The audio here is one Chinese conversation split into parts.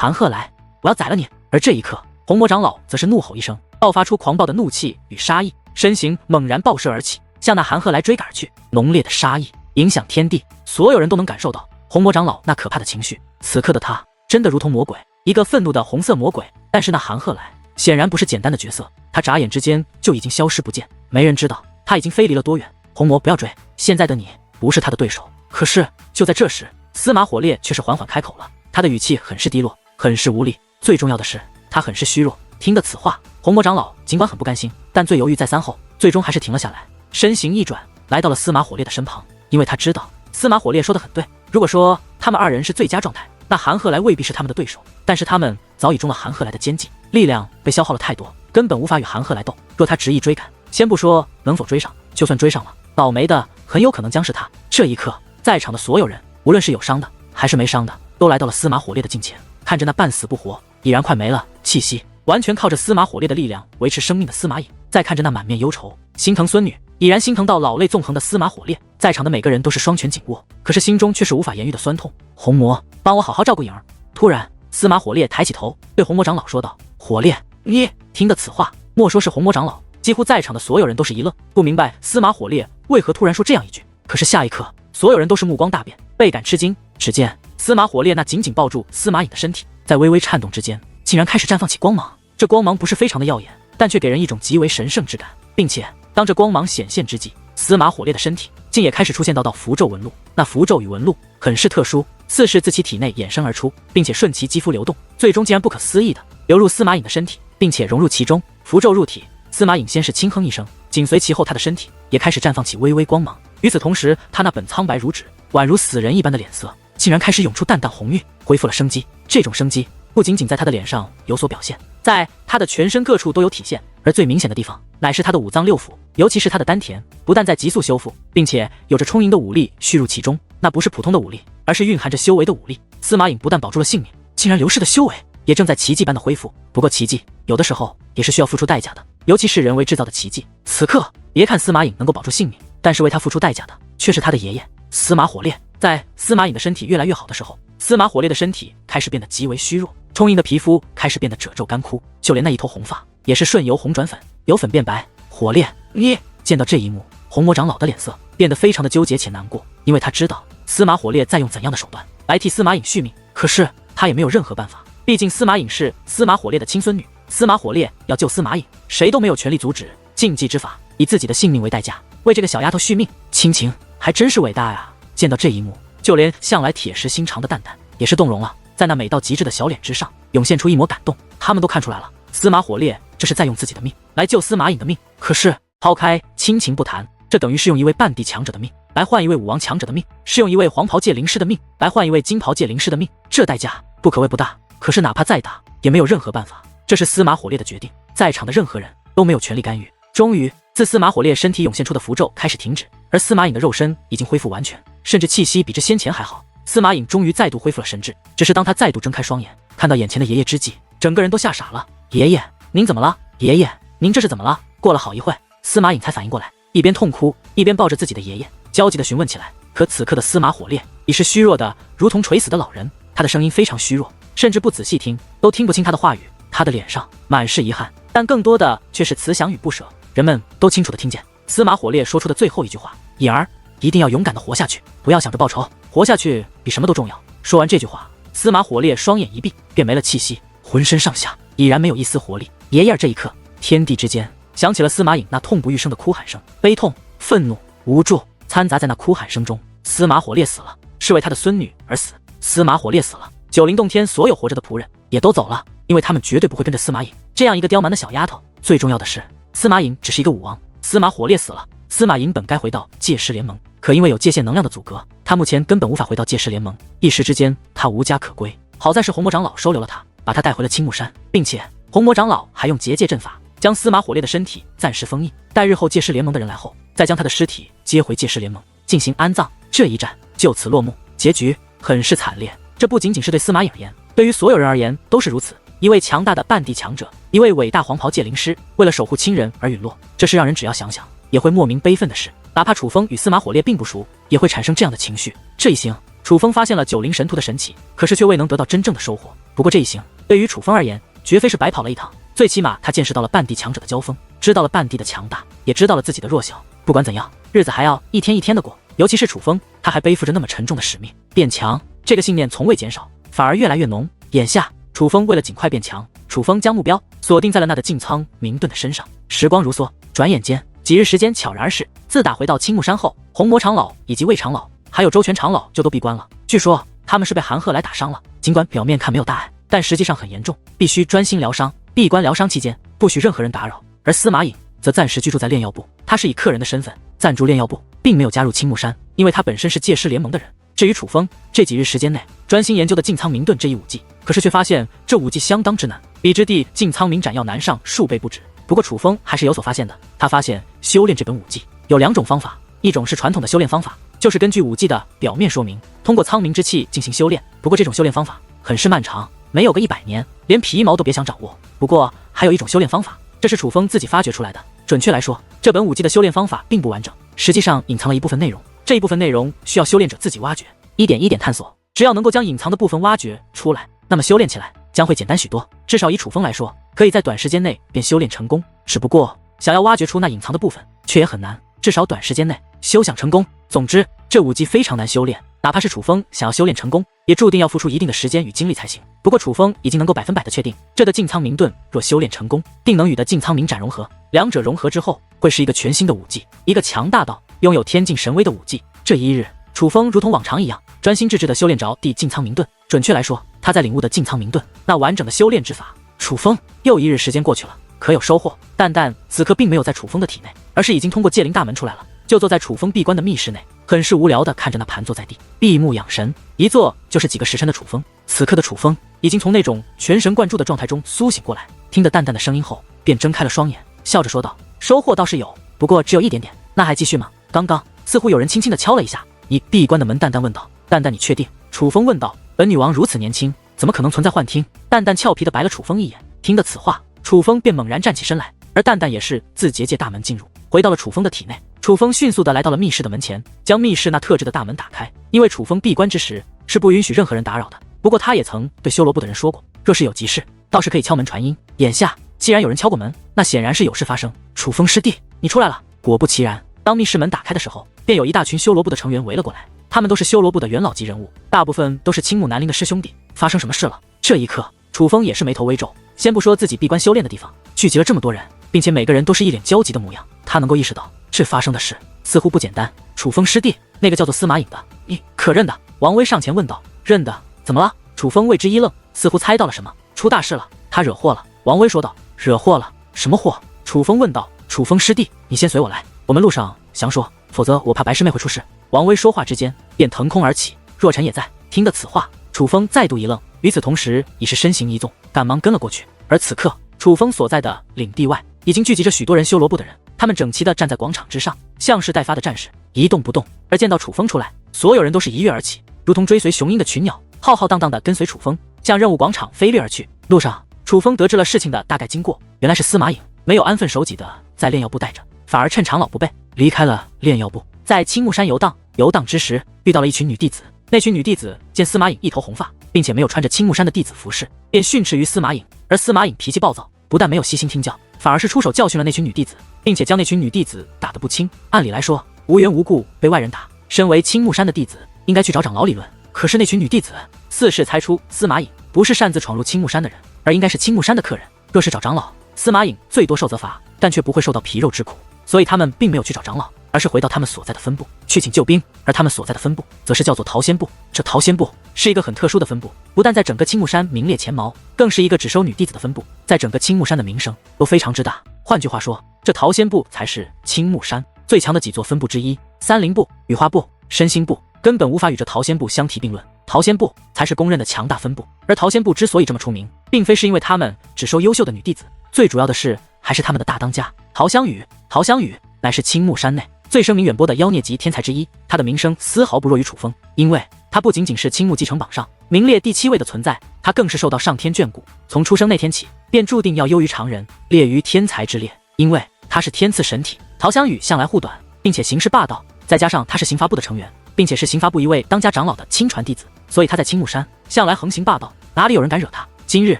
韩鹤来，我要宰了你！”而这一刻，红魔长老则是怒吼一声，爆发出狂暴的怒气与杀意，身形猛然爆射而起，向那韩鹤来追赶而去。浓烈的杀意影响天地，所有人都能感受到红魔长老那可怕的情绪。此刻的他真的如同魔鬼，一个愤怒的红色魔鬼。但是那韩鹤来显然不是简单的角色，他眨眼之间就已经消失不见，没人知道他已经飞离了多远。红魔，不要追，现在的你不是他的对手。可是就在这时，司马火烈却是缓缓开口了，他的语气很是低落，很是无力，最重要的是他很是虚弱。听得此话，红魔长老尽管很不甘心，但最犹豫再三后，最终还是停了下来，身形一转，来到了司马火烈的身旁。因为他知道司马火烈说的很对，如果说他们二人是最佳状态，那韩鹤来未必是他们的对手。但是他们早已中了韩鹤来的奸计，力量被消耗了太多，根本无法与韩鹤来斗。若他执意追赶，先不说能否追上，就算追上了，倒霉的很有可能将是他。这一刻，在场的所有人，无论是有伤的还是没伤的，都来到了司马火烈的近前，看着那半死不活，已然快没了气息，完全靠着司马火烈的力量维持生命的司马颖，再看着那满面忧愁、心疼孙女，已然心疼到老泪纵横的司马火烈，在场的每个人都是双拳紧握，可是心中却是无法言喻的酸痛。红魔，帮我好好照顾颖儿。突然，司马火烈抬起头，对红魔长老说道：“火烈，你……”听得此话，莫说是红魔长老，几乎在场的所有人都是一愣，不明白司马火烈为何突然说这样一句。可是下一刻，所有人都是目光大变，倍感吃惊。只见司马火烈那紧紧抱住司马颖的身体，在微微颤动之间，竟然开始绽放起光芒。这光芒不是非常的耀眼，但却给人一种极为神圣之感，并且当这光芒显现之际，司马火烈的身体竟也开始出现道符咒纹路。那符咒与纹路很是特殊，似是自其体内衍生而出，并且顺其肌肤流动，最终竟然不可思议的流入司马颖的身体，并且融入其中。符咒入体，司马颖先是轻哼一声，紧随其后，他的身体也开始绽放起微微光芒。与此同时，他那本苍白如纸、宛如死人一般的脸色，竟然开始涌出淡淡红晕，恢复了生机。这种生机不仅仅在他的脸上有所表现，在他的全身各处都有体现，而最明显的地方乃是他的五脏六腑，尤其是他的丹田，不但在急速修复，并且有着充盈的武力蓄入其中。那不是普通的武力，而是蕴含着修为的武力。司马颖不但保住了性命，竟然流失的修为也正在奇迹般的恢复。不过奇迹有的时候也是需要付出代价的，尤其是人为制造的奇迹。此刻别看司马颖能够保住性命，但是为他付出代价的却是他的爷爷司马火烈。在司马颖的身体越来越好的时候，司马火烈的身体开始变得极为虚弱，充盈的皮肤开始变得褶皱干枯，就连那一头红发也是瞬由红转粉，由粉变白。火烈，你……见到这一幕，红魔长老的脸色变得非常的纠结且难过，因为他知道司马火烈在用怎样的手段来替司马颖续命，可是他也没有任何办法，毕竟司马颖是司马火烈的亲孙女，司马火烈要救司马颖，谁都没有权利阻止。禁忌之法，以自己的性命为代价，为这个小丫头续命，亲情还真是伟大呀！见到这一幕，就连向来铁石心肠的蛋蛋也是动容了，在那美到极致的小脸之上涌现出一抹感动。他们都看出来了，司马火烈这是在用自己的命来救司马颖的命。可是抛开亲情不谈，这等于是用一位半地强者的命来换一位武王强者的命，是用一位黄袍界灵师的命来换一位金袍界灵师的命，这代价不可谓不大。可是哪怕再大，也没有任何办法，这是司马火烈的决定，在场的任何人都没有权利干预。终于，自司马火烈身体涌现出的符咒开始停止，而司马颖的肉身已经恢复完全，甚至气息比之先前还好。司马颖终于再度恢复了神智，只是当他再度睁开双眼，看到眼前的爷爷之际，整个人都吓傻了。爷爷，您怎么了？爷爷，您这是怎么了？过了好一会，司马颖才反应过来，一边痛哭，一边抱着自己的爷爷，焦急地询问起来。可此刻的司马火烈已是虚弱的如同垂死的老人，他的声音非常虚弱，甚至不仔细听都听不清他的话语。他的脸上满是遗憾，但更多的却是慈祥与不舍。人们都清楚地听见司马火烈说出的最后一句话：颖儿，一定要勇敢地活下去，不要想着报仇，活下去比什么都重要。说完这句话，司马火烈双眼一闭，便没了气息，浑身上下已然没有一丝活力。爷爷，这一刻，天地之间响起了司马颖那痛不欲生的哭喊声，悲痛、愤怒、无助掺杂在那哭喊声中。司马火烈死了，是为他的孙女而死。司马火烈死了，九灵洞天所有活着的仆人也都走了，因为他们绝对不会跟着司马颖这样一个刁蛮的小丫头。最重要的是，司马颖只是一个武王，司马火烈死了，司马颖本该回到界师联盟，可因为有界限能量的阻隔，他目前根本无法回到界师联盟。一时之间，他无家可归。好在是红魔长老收留了他，把他带回了青木山，并且红魔长老还用结界阵法将司马火烈的身体暂时封印，待日后界师联盟的人来后，再将他的尸体接回界师联盟进行安葬。这一战就此落幕，结局很是惨烈。这不仅仅是对司马颖而言，对于所有人而言都是如此。一位强大的半地强者，一位伟大黄袍界灵师，为了守护亲人而陨落，这是让人只要想想也会莫名悲愤的事。哪怕楚风与司马火烈并不熟，也会产生这样的情绪。这一行楚风发现了九灵神图的神奇，可是却未能得到真正的收获。不过这一行对于楚风而言，绝非是白跑了一趟，最起码他见识到了半地强者的交锋，知道了半地的强大，也知道了自己的弱小。不管怎样，日子还要一天一天的过。尤其是楚风，他还背负着那么沉重的使命，变强这个信念从未减少，反而越来越浓。眼下，楚风为了尽快变强，楚风将目标锁定在了那的靖苍明盾的身上。时光如梭，转眼间几日时间悄然而逝。自打回到青木山后，红魔长老以及魏长老还有周全长老就都闭关了。据说他们是被韩赫来打伤了，尽管表面看没有大碍，但实际上很严重，必须专心疗伤。闭关疗伤期间，不许任何人打扰。而司马颖则暂时居住在炼药部，他是以客人的身份暂住炼药部，并没有加入青木山，因为他本身是界师联盟的人。至于楚风，这几日时间内专心研究的靖苍明盾这一武技，可是却发现这武技相当之难，比之地靖苍明斩要难上数倍不止。不过楚风还是有所发现的，他发现修炼这本武技有两种方法，一种是传统的修炼方法，就是根据武技的表面说明，通过苍明之气进行修炼。不过这种修炼方法很是漫长，没有个100年，连皮毛都别想掌握。不过还有一种修炼方法，这是楚风自己发掘出来的。准确来说，这本武技的修炼方法并不完整，实际上隐藏了一部分内容，这一部分内容需要修炼者自己挖掘，一点一点探索。只要能够将隐藏的部分挖掘出来，那么修炼起来将会简单许多。至少以楚风来说，可以在短时间内便修炼成功。只不过想要挖掘出那隐藏的部分，却也很难，至少短时间内休想成功。总之，这武技非常难修炼，哪怕是楚风想要修炼成功，也注定要付出一定的时间与精力才行。不过楚风已经能够100%的确定，这的靖苍明盾若修炼成功，定能与的靖苍明斩融合，两者融合之后，会是一个全新的武技，一个强大到拥有天境神威的武技。这一日，楚风如同往常一样，专心致志地修炼着地靖苍明盾。准确来说，他在领悟的靖苍明盾那完整的修炼之法。楚风又一日时间过去了，可有收获？蛋蛋此刻并没有在楚风的体内，而是已经通过界灵大门出来了，就坐在楚风闭关的密室内，很是无聊地看着那盘坐在地，闭目养神，一坐就是几个时辰的楚风。此刻的楚风已经从那种全神贯注的状态中苏醒过来，听得淡淡的声音后，便睁开了双眼，笑着说道：“收获倒是有，不过只有一点点。那还继续吗？”刚刚似乎有人轻轻地敲了一下你闭关的门，淡淡问道：“淡淡，你确定？”楚风问道：“本女王如此年轻，怎么可能存在幻听？”淡淡俏皮地白了楚风一眼，听得此话，楚风便猛然站起身来，而淡淡也是自结界大门进入，回到了楚风的体内。楚风迅速地来到了密室的门前，将密室那特制的大门打开。因为楚风闭关之时是不允许任何人打扰的，不过他也曾对修罗部的人说过，若是有急事，倒是可以敲门传音。眼下既然有人敲过门，那显然是有事发生。楚风师弟，你出来了。果不其然，当密室门打开的时候，便有一大群修罗部的成员围了过来，他们都是修罗部的元老级人物，大部分都是青木南陵的师兄弟。发生什么事了？这一刻，楚风也是眉头微皱。先不说自己闭关修炼的地方聚集了这么多人，并且每个人都是一脸焦急的模样，他能够意识到这发生的事似乎不简单。楚风师弟，那个叫做司马颖的，你可认得？王威上前问道。认得？怎么了？楚风为之一愣，似乎猜到了什么，出大事了，他惹祸了。王威说道。惹祸了？什么祸？楚风问道。楚风师弟，你先随我来，我们路上详说，否则我怕白师妹会出事。王威说话之间便腾空而起，若尘也在。听得此话，楚风再度一愣，与此同时已是身形一纵，赶忙跟了过去。而此刻，楚风所在的领地外已经聚集着许多人修罗部的人，他们整齐地站在广场之上，像是待发的战士，一动不动。而见到楚风出来，所有人都是一跃而起，如同追随雄鹰的群鸟，浩浩荡荡地跟随楚风向任务广场飞掠而去。路上，楚风得知了事情的大概经过，原来是司马颖没有安分守己的在炼药部待着，反而趁长老不备离开了炼药部，在青木山游荡。游荡之时遇到了一群女弟子，那群女弟子见司马颖一头红发，并且没有穿着青木山的弟子服饰，便训斥于司马颖。而司马颖脾气暴躁，不但没有悉心听教，反而是出手教训了那群女弟子，并且将那群女弟子打得不轻。按理来说，无缘无故被外人打，身为青木山的弟子应该去找长老理论，可是那群女弟子似是猜出司马颖不是擅自闯入青木山的人，而应该是青木山的客人。若是找长老，司马颖最多受责罚，但却不会受到皮肉之苦，所以他们并没有去找长老，而是回到他们所在的分部去请救兵。而他们所在的分部则是叫做桃仙部。这桃仙部是一个很特殊的分部，不但在整个青木山名列前茅，更是一个只收女弟子的分部，在整个青木山的名声都非常之大。换句话说，这桃仙部才是青木山最强的几座分部之一。三灵部、羽花部、身心部根本无法与这桃仙部相提并论，桃仙部才是公认的强大分部。而桃仙部之所以这么出名，并非是因为他们只收优秀的女弟子，最主要的是还是他们的大当家陶香雨。陶香雨乃是青木山内最声名远播的妖孽级天才之一，他的名声丝毫不弱于楚风，因为他不仅仅是青木继承榜上名列第7位的存在，他更是受到上天眷顾，从出生那天起便注定要优于常人，列于天才之列，因为他是天赐神体。陶香雨向来护短，并且行事霸道，再加上他是刑罚部的成员，并且是刑罚部一位当家长老的亲传弟子，所以他在青木山向来横行霸道，哪里有人敢惹他？今日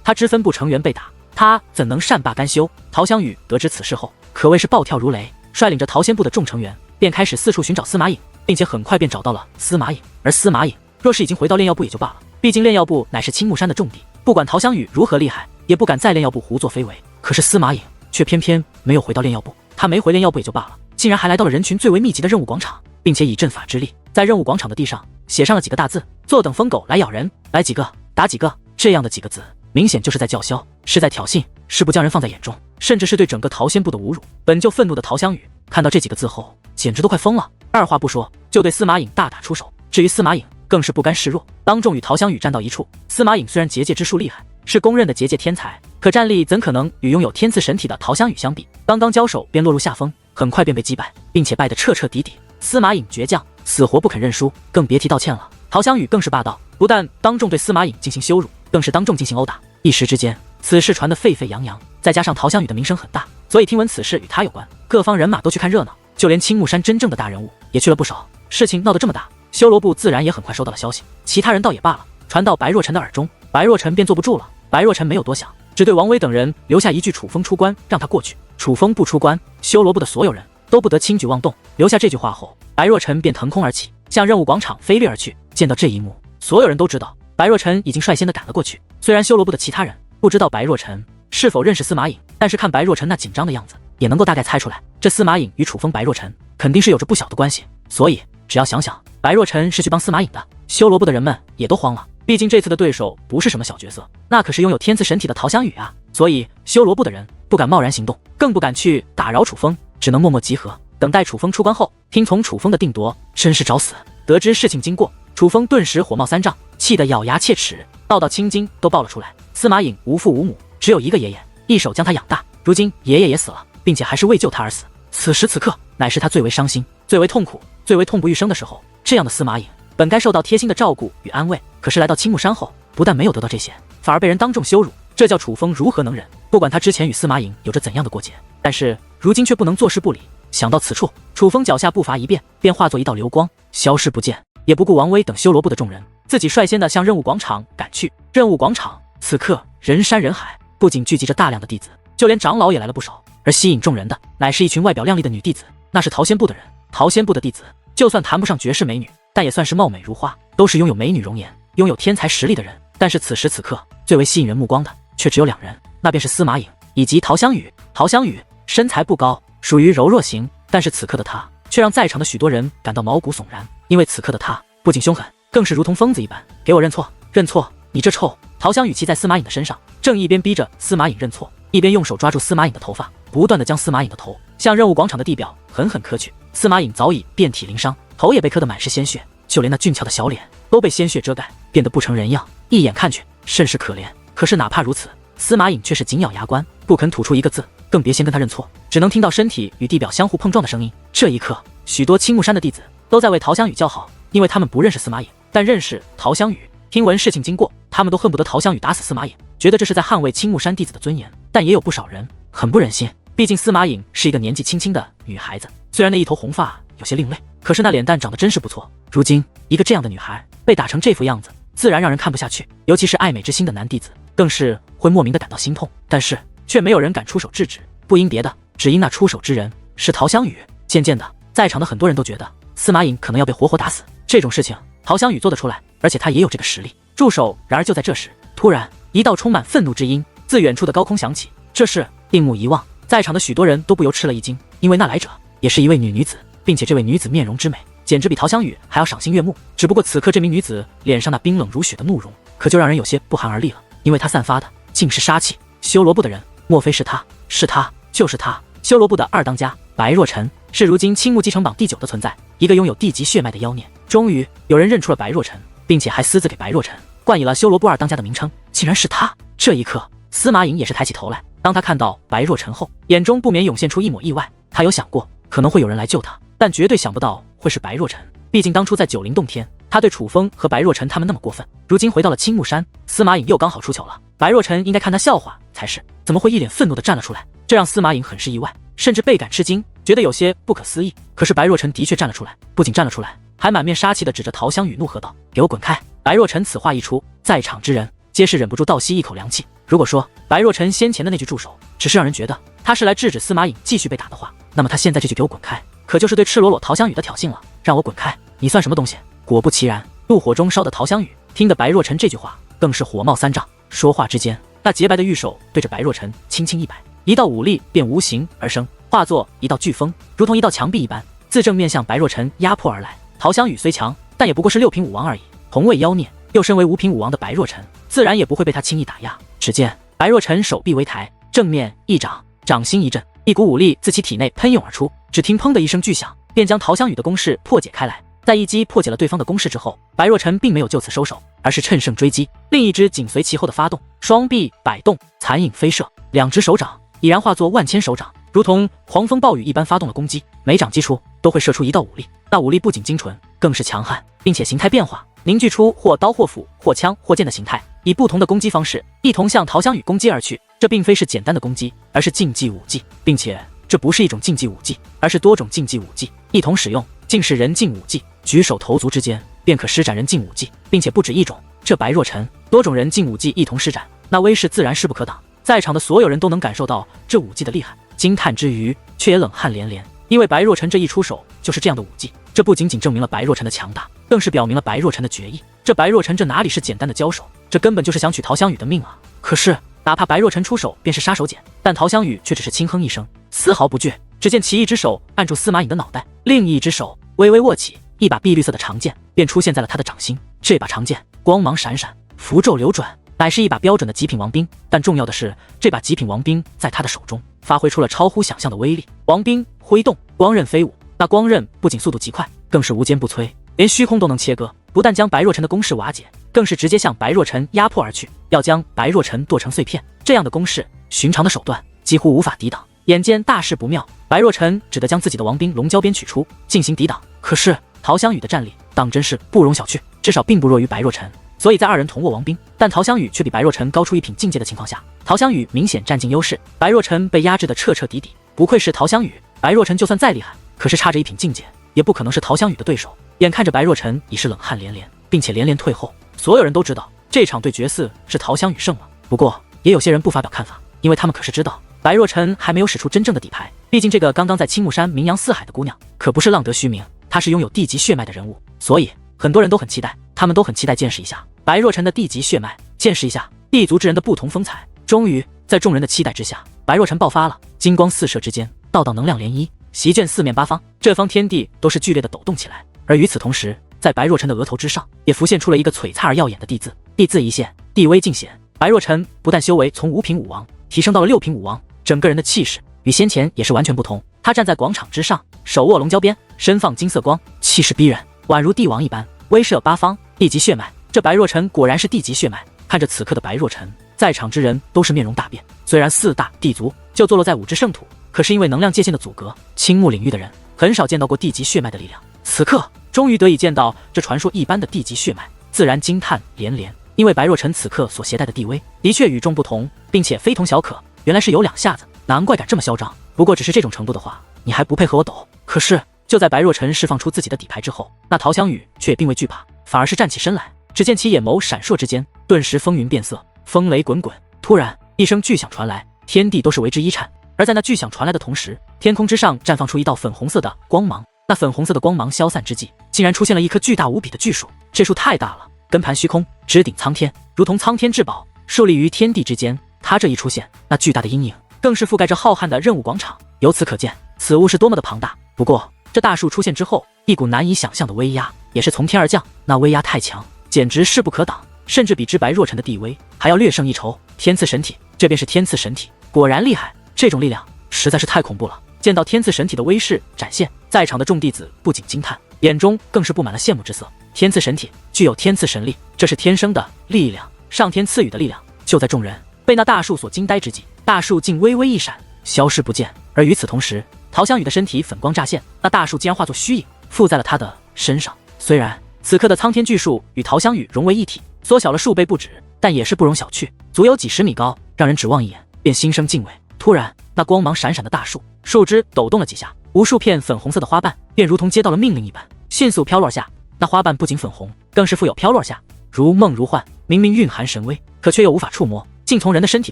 他知分部成员被打，他怎能善罢甘休？陶香雨得知此事后，可谓是暴跳如雷，率领着陶仙部的众成员，便开始四处寻找司马颖，并且很快便找到了司马颖。而司马颖若是已经回到炼药部也就罢了，毕竟炼药部乃是青木山的重地，不管陶香雨如何厉害，也不敢在炼药部胡作非为。可是司马颖却偏偏没有回到炼药部，他没回炼药部也就罢了，竟然还来到了人群最为密集的任务广场，并且以阵法之力，在任务广场的地上写上了几个大字：坐等疯狗来咬人，来几个打几个。这样的几个字，明显就是在叫嚣，是在挑衅，是不将人放在眼中，甚至是对整个陶仙部的侮辱。本就愤怒的陶香雨看到这几个字后，简直都快疯了，二话不说就对司马颖大打出手。至于司马颖更是不甘示弱，当众与陶香雨战到一处。司马颖虽然结界之术厉害，是公认的结界天才，可战力怎可能与拥有天赐神体的陶香雨相比？刚刚交手便落入下风，很快便被击败，并且败得彻彻底底。司马颖倔强，死活不肯认输，更别提道歉了。陶香雨更是霸道，不但当众对司马颖进行羞辱，更是当众进行殴打。一时之间，此事传得沸沸扬扬，再加上陶香雨的名声很大，所以听闻此事与他有关，各方人马都去看热闹，就连青木山真正的大人物也去了不少。事情闹得这么大，修罗部自然也很快收到了消息，其他人倒也罢了，传到白若尘的耳中，白若尘便坐不住了。白若尘没有多想，只对王威等人留下一句：楚风出关，让他过去。楚风不出关，修罗部的所有人都不得轻举妄动。留下这句话后，白若尘便腾空而起，向任务广场飞掠而去。见到这一幕，所有人都知道白若尘已经率先的赶了过去。虽然修罗部的其他人不知道白若尘是否认识司马颖，但是看白若尘那紧张的样子，也能够大概猜出来，这司马颖与楚风白若尘肯定是有着不小的关系。所以只要想想白若尘是去帮司马颖的，修罗部的人们也都慌了。毕竟这次的对手不是什么小角色，那可是拥有天赐神体的陶香雨啊！所以修罗部的人不敢贸然行动，更不敢去打扰楚风，只能默默集合，等待楚风出关后，听从楚风的定夺，真是找死。得知事情经过，楚风顿时火冒三丈，气得咬牙切齿，道青筋都爆了出来。司马颖无父无母，只有一个爷爷，一手将他养大，如今爷爷也死了，并且还是为救他而死。此时此刻，乃是他最为伤心、最为痛苦、最为痛不欲生的时候。这样的司马颖本该受到贴心的照顾与安慰，可是来到青木山后，不但没有得到这些，反而被人当众羞辱，这叫楚风如何能忍？不管他之前与司马颖有着怎样的过节，但是如今却不能坐视不理。想到此处，楚风脚下步伐一变，便化作一道流光，消失不见，也不顾王威等修罗部的众人，自己率先的向任务广场赶去。任务广场此刻人山人海，不仅聚集着大量的弟子，就连长老也来了不少，而吸引众人的乃是一群外表靓丽的女弟子，那是陶仙部的人。陶仙部的弟子就算谈不上绝世美女，但也算是貌美如花，都是拥有美女容颜、拥有天才实力的人。但是此时此刻，最为吸引人目光的却只有两人，那便是司马颖以及陶香雨。陶香雨身材不高，属于柔弱型，但是此刻的她却让在场的许多人感到毛骨悚然，因为此刻的她不仅凶狠，更是如同疯子一般。给我认错，认错，你这臭！陶香雨骑在司马颖的身上，正一边逼着司马颖认错，一边用手抓住司马颖的头发，不断的将司马颖的头向任务广场的地表狠狠磕去。司马颖早已遍体鳞伤，头也被磕得满是鲜血，就连那俊俏的小脸都被鲜血遮盖，变得不成人样，一眼看去甚是可怜。可是哪怕如此，司马颖却是紧咬牙关，不肯吐出一个字，更别先跟他认错，只能听到身体与地表相互碰撞的声音。这一刻，许多青木山的弟子都在为陶香雨叫好，因为他们不认识司马颖，但认识陶香雨。听闻事情经过，他们都恨不得陶香雨打死司马颖，觉得这是在捍卫青木山弟子的尊严。但也有不少人很不忍心，毕竟司马颖是一个年纪轻轻的女孩子，虽然那一头红发有些另类，可是那脸蛋长得真是不错。如今一个这样的女孩被打成这副样子，自然让人看不下去，尤其是爱美之心的男弟子更是会莫名的感到心痛，但是却没有人敢出手制止，不因别的，只因那出手之人是陶香雨。渐渐的，在场的很多人都觉得司马颖可能要被活活打死，这种事情陶香雨做得出来，而且他也有这个实力助手。然而就在这时，突然一道充满愤怒之音自远处的高空响起，这是定目一望，在场的许多人都不由吃了一惊，因为那来者也是一位女子，并且这位女子面容之美简直比陶香雨还要赏心悦目。只不过此刻这名女子脸上那冰冷如雪的怒容，可就让人有些不寒而栗了，因为她散发的竟是杀气。修罗部的人，莫非是她？是她，就是她！修罗部的二当家白若尘是如今青木继承榜第9的存在，一个拥有地级血脉的妖孽。终于有人认出了白若尘，并且还私自给白若尘冠以了修罗部二当家的名称，竟然是他！这一刻，司马颖也是抬起头来，当他看到白若尘后，眼中不免涌现出一抹意外。他有想过可能会有人来救他，但绝对想不到会是白若尘。毕竟当初在九灵洞天，他对楚风和白若尘他们那么过分，如今回到了青木山，司马颖又刚好出糗了，白若尘应该看他笑话才是，怎么会一脸愤怒地站了出来？这让司马颖很是意外，甚至倍感吃惊，觉得有些不可思议。可是白若尘的确站了出来，不仅站了出来，还满面杀气地指着陶香雨怒喝道：“给我滚开！”白若晨此话一出，在场之人皆是忍不住倒吸一口凉气。如果说白若晨先前的那句助手只是让人觉得他是来制止司马颖继续被打的话，那么他现在这句给我滚开，可就是对赤裸裸陶香雨的挑衅了。让我滚开，你算什么东西？果不其然，怒火中烧的陶香雨听得白若晨这句话更是火冒三丈。说话之间，那洁白的玉手对着白若晨轻轻一摆，一道武力便无形而生，化作一道飓风，如同一道墙壁一般，自正面向白若晨压迫而来。陶香雨虽强，但也不过是6品武王而已，同为妖孽，又身为5品武王的白若晨，自然也不会被他轻易打压。只见白若晨手臂微抬，正面一掌，掌心一震，一股武力自其体内喷涌而出，只听砰的一声巨响，便将陶香雨的攻势破解开来。在一击破解了对方的攻势之后，白若晨并没有就此收手，而是趁胜追击，另一只紧随其后的发动，双臂摆动，残影飞射，2只手掌已然化作万千手掌，如同狂风暴雨一般发动了攻击，每掌击出都会射出一道武力。那武力不仅精纯，更是强悍，并且形态变化，凝聚出或刀或斧或枪或剑的形态，以不同的攻击方式一同向陶香雨攻击而去。这并非是简单的攻击，而是竞技武技，并且这不是一种竞技武技，而是多种竞技武技一同使用，竟是人竞武技。举手投足之间便可施展人竞武技，并且不止一种。这白若晨多种人竞武技一同施展，那威势自然势不可挡。在场的所有人都能感受到这武技的厉害，惊叹之余却也冷汗连连。因为白若晨这一出手就是这样的武技，这不仅仅证明了白若晨的强大，更是表明了白若晨的决意。这白若晨这哪里是简单的交手，这根本就是想取陶香雨的命啊！可是哪怕白若晨出手便是杀手锏，但陶香雨却只是轻哼一声，丝毫不惧。只见其一只手按住司马颖的脑袋，另一只手微微握起，一把碧绿色的长剑便出现在了他的掌心。这把长剑光芒闪闪，符咒流转，乃是一把标准的极品王兵。但重要的是，这把极品王兵在他的手中发挥出了超乎想象的威力。王兵挥动，光刃飞舞，那光刃不仅速度极快，更是无坚不摧，连虚空都能切割。不但将白若晨的攻势瓦解，更是直接向白若晨压迫而去，要将白若晨剁成碎片。这样的攻势，寻常的手段几乎无法抵挡。眼见大事不妙，白若晨只得将自己的王兵龙蛟鞭取出，进行抵挡。可是陶香雨的战力当真是不容小觑，至少并不弱于白若晨。所以在2人同握王兵，但陶香雨却比白若晨高出1品境界的情况下，陶香雨明显占尽优势，白若晨被压制得彻彻底底。不愧是陶香雨，白若晨就算再厉害，可是差着1品境界，也不可能是陶香雨的对手。眼看着白若晨已是冷汗连连，并且连连退后，所有人都知道这场对决4是陶香雨胜了。不过也有些人不发表看法，因为他们可是知道白若晨还没有使出真正的底牌。毕竟这个刚刚在青木山名扬四海的姑娘，可不是浪得虚名，她是拥有地级血脉的人物，所以很多人都很期待，他们都很期待见识一下白若晨的地级血脉，见识一下地族之人的不同风采。终于在众人的期待之下，白若晨爆发了，金光四射之间，道道能量涟漪席卷四面八方，这方天地都是剧烈的抖动起来。而与此同时，在白若晨的额头之上也浮现出了一个璀璨而耀眼的地字，地字一现，地威尽显。白若晨不但修为从5品武王提升到了6品武王，整个人的气势与先前也是完全不同。他站在广场之上，手握龙蛟鞭，身放金色光，气势逼人，宛如帝王一般，威慑八方。地级血脉，这白若晨果然是地级血脉。看着此刻的白若晨，在场之人都是面容大变。虽然4大地族就坐落在5之圣土，可是因为能量界限的阻隔，青木领域的人很少见到过地级血脉的力量。此刻终于得以见到这传说一般的地级血脉，自然惊叹连连。因为白若晨此刻所携带的地威的确与众不同，并且非同小可，原来是有2下子，难怪敢这么嚣张。不过只是这种程度的话，你还不配和我斗？可是就在白若晨释放出自己的底牌之后，那陶香雨却也并未惧怕，反而是站起身来。只见其眼眸闪烁之间，顿时风云变色，风雷滚滚。突然一声巨响传来，天地都是为之一颤。而在那巨响传来的同时，天空之上绽放出一道粉红色的光芒。那粉红色的光芒消散之际，竟然出现了一棵巨大无比的巨树。这树太大了，根盘虚空，枝顶苍天，如同苍天至宝，竖立于天地之间。它这一出现，那巨大的阴影更是覆盖着浩瀚的任务广场。由此可见，此物是多么的庞大。不过这大树出现之后，一股难以想象的威压也是从天而降。那威压太强，简直势不可挡，甚至比之白若晨的地威还要略胜一筹。天赐神体，这便是天赐神体，果然厉害。这种力量实在是太恐怖了。见到天赐神体的威势展现，在场的众弟子不仅惊叹，眼中更是布满了羡慕之色。天赐神体具有天赐神力，这是天生的力量，上天赐予的力量。就在众人被那大树所惊呆之际，大树竟微微一闪，消失不见。而与此同时，陶香雨的身体粉光乍现，那大树竟然化作虚影，附在了他的身上。虽然此刻的苍天巨树与陶香雨融为一体，缩小了数倍不止，但也是不容小觑，足有几十米高，让人只望一眼便心生敬畏。突然那光芒闪闪的大树，树枝抖动了几下，无数片粉红色的花瓣便如同接到了命令一般，迅速飘落下。那花瓣不仅粉红，更是富有飘落下，如梦如幻，明明蕴含神威，可却又无法触摸，竟从人的身体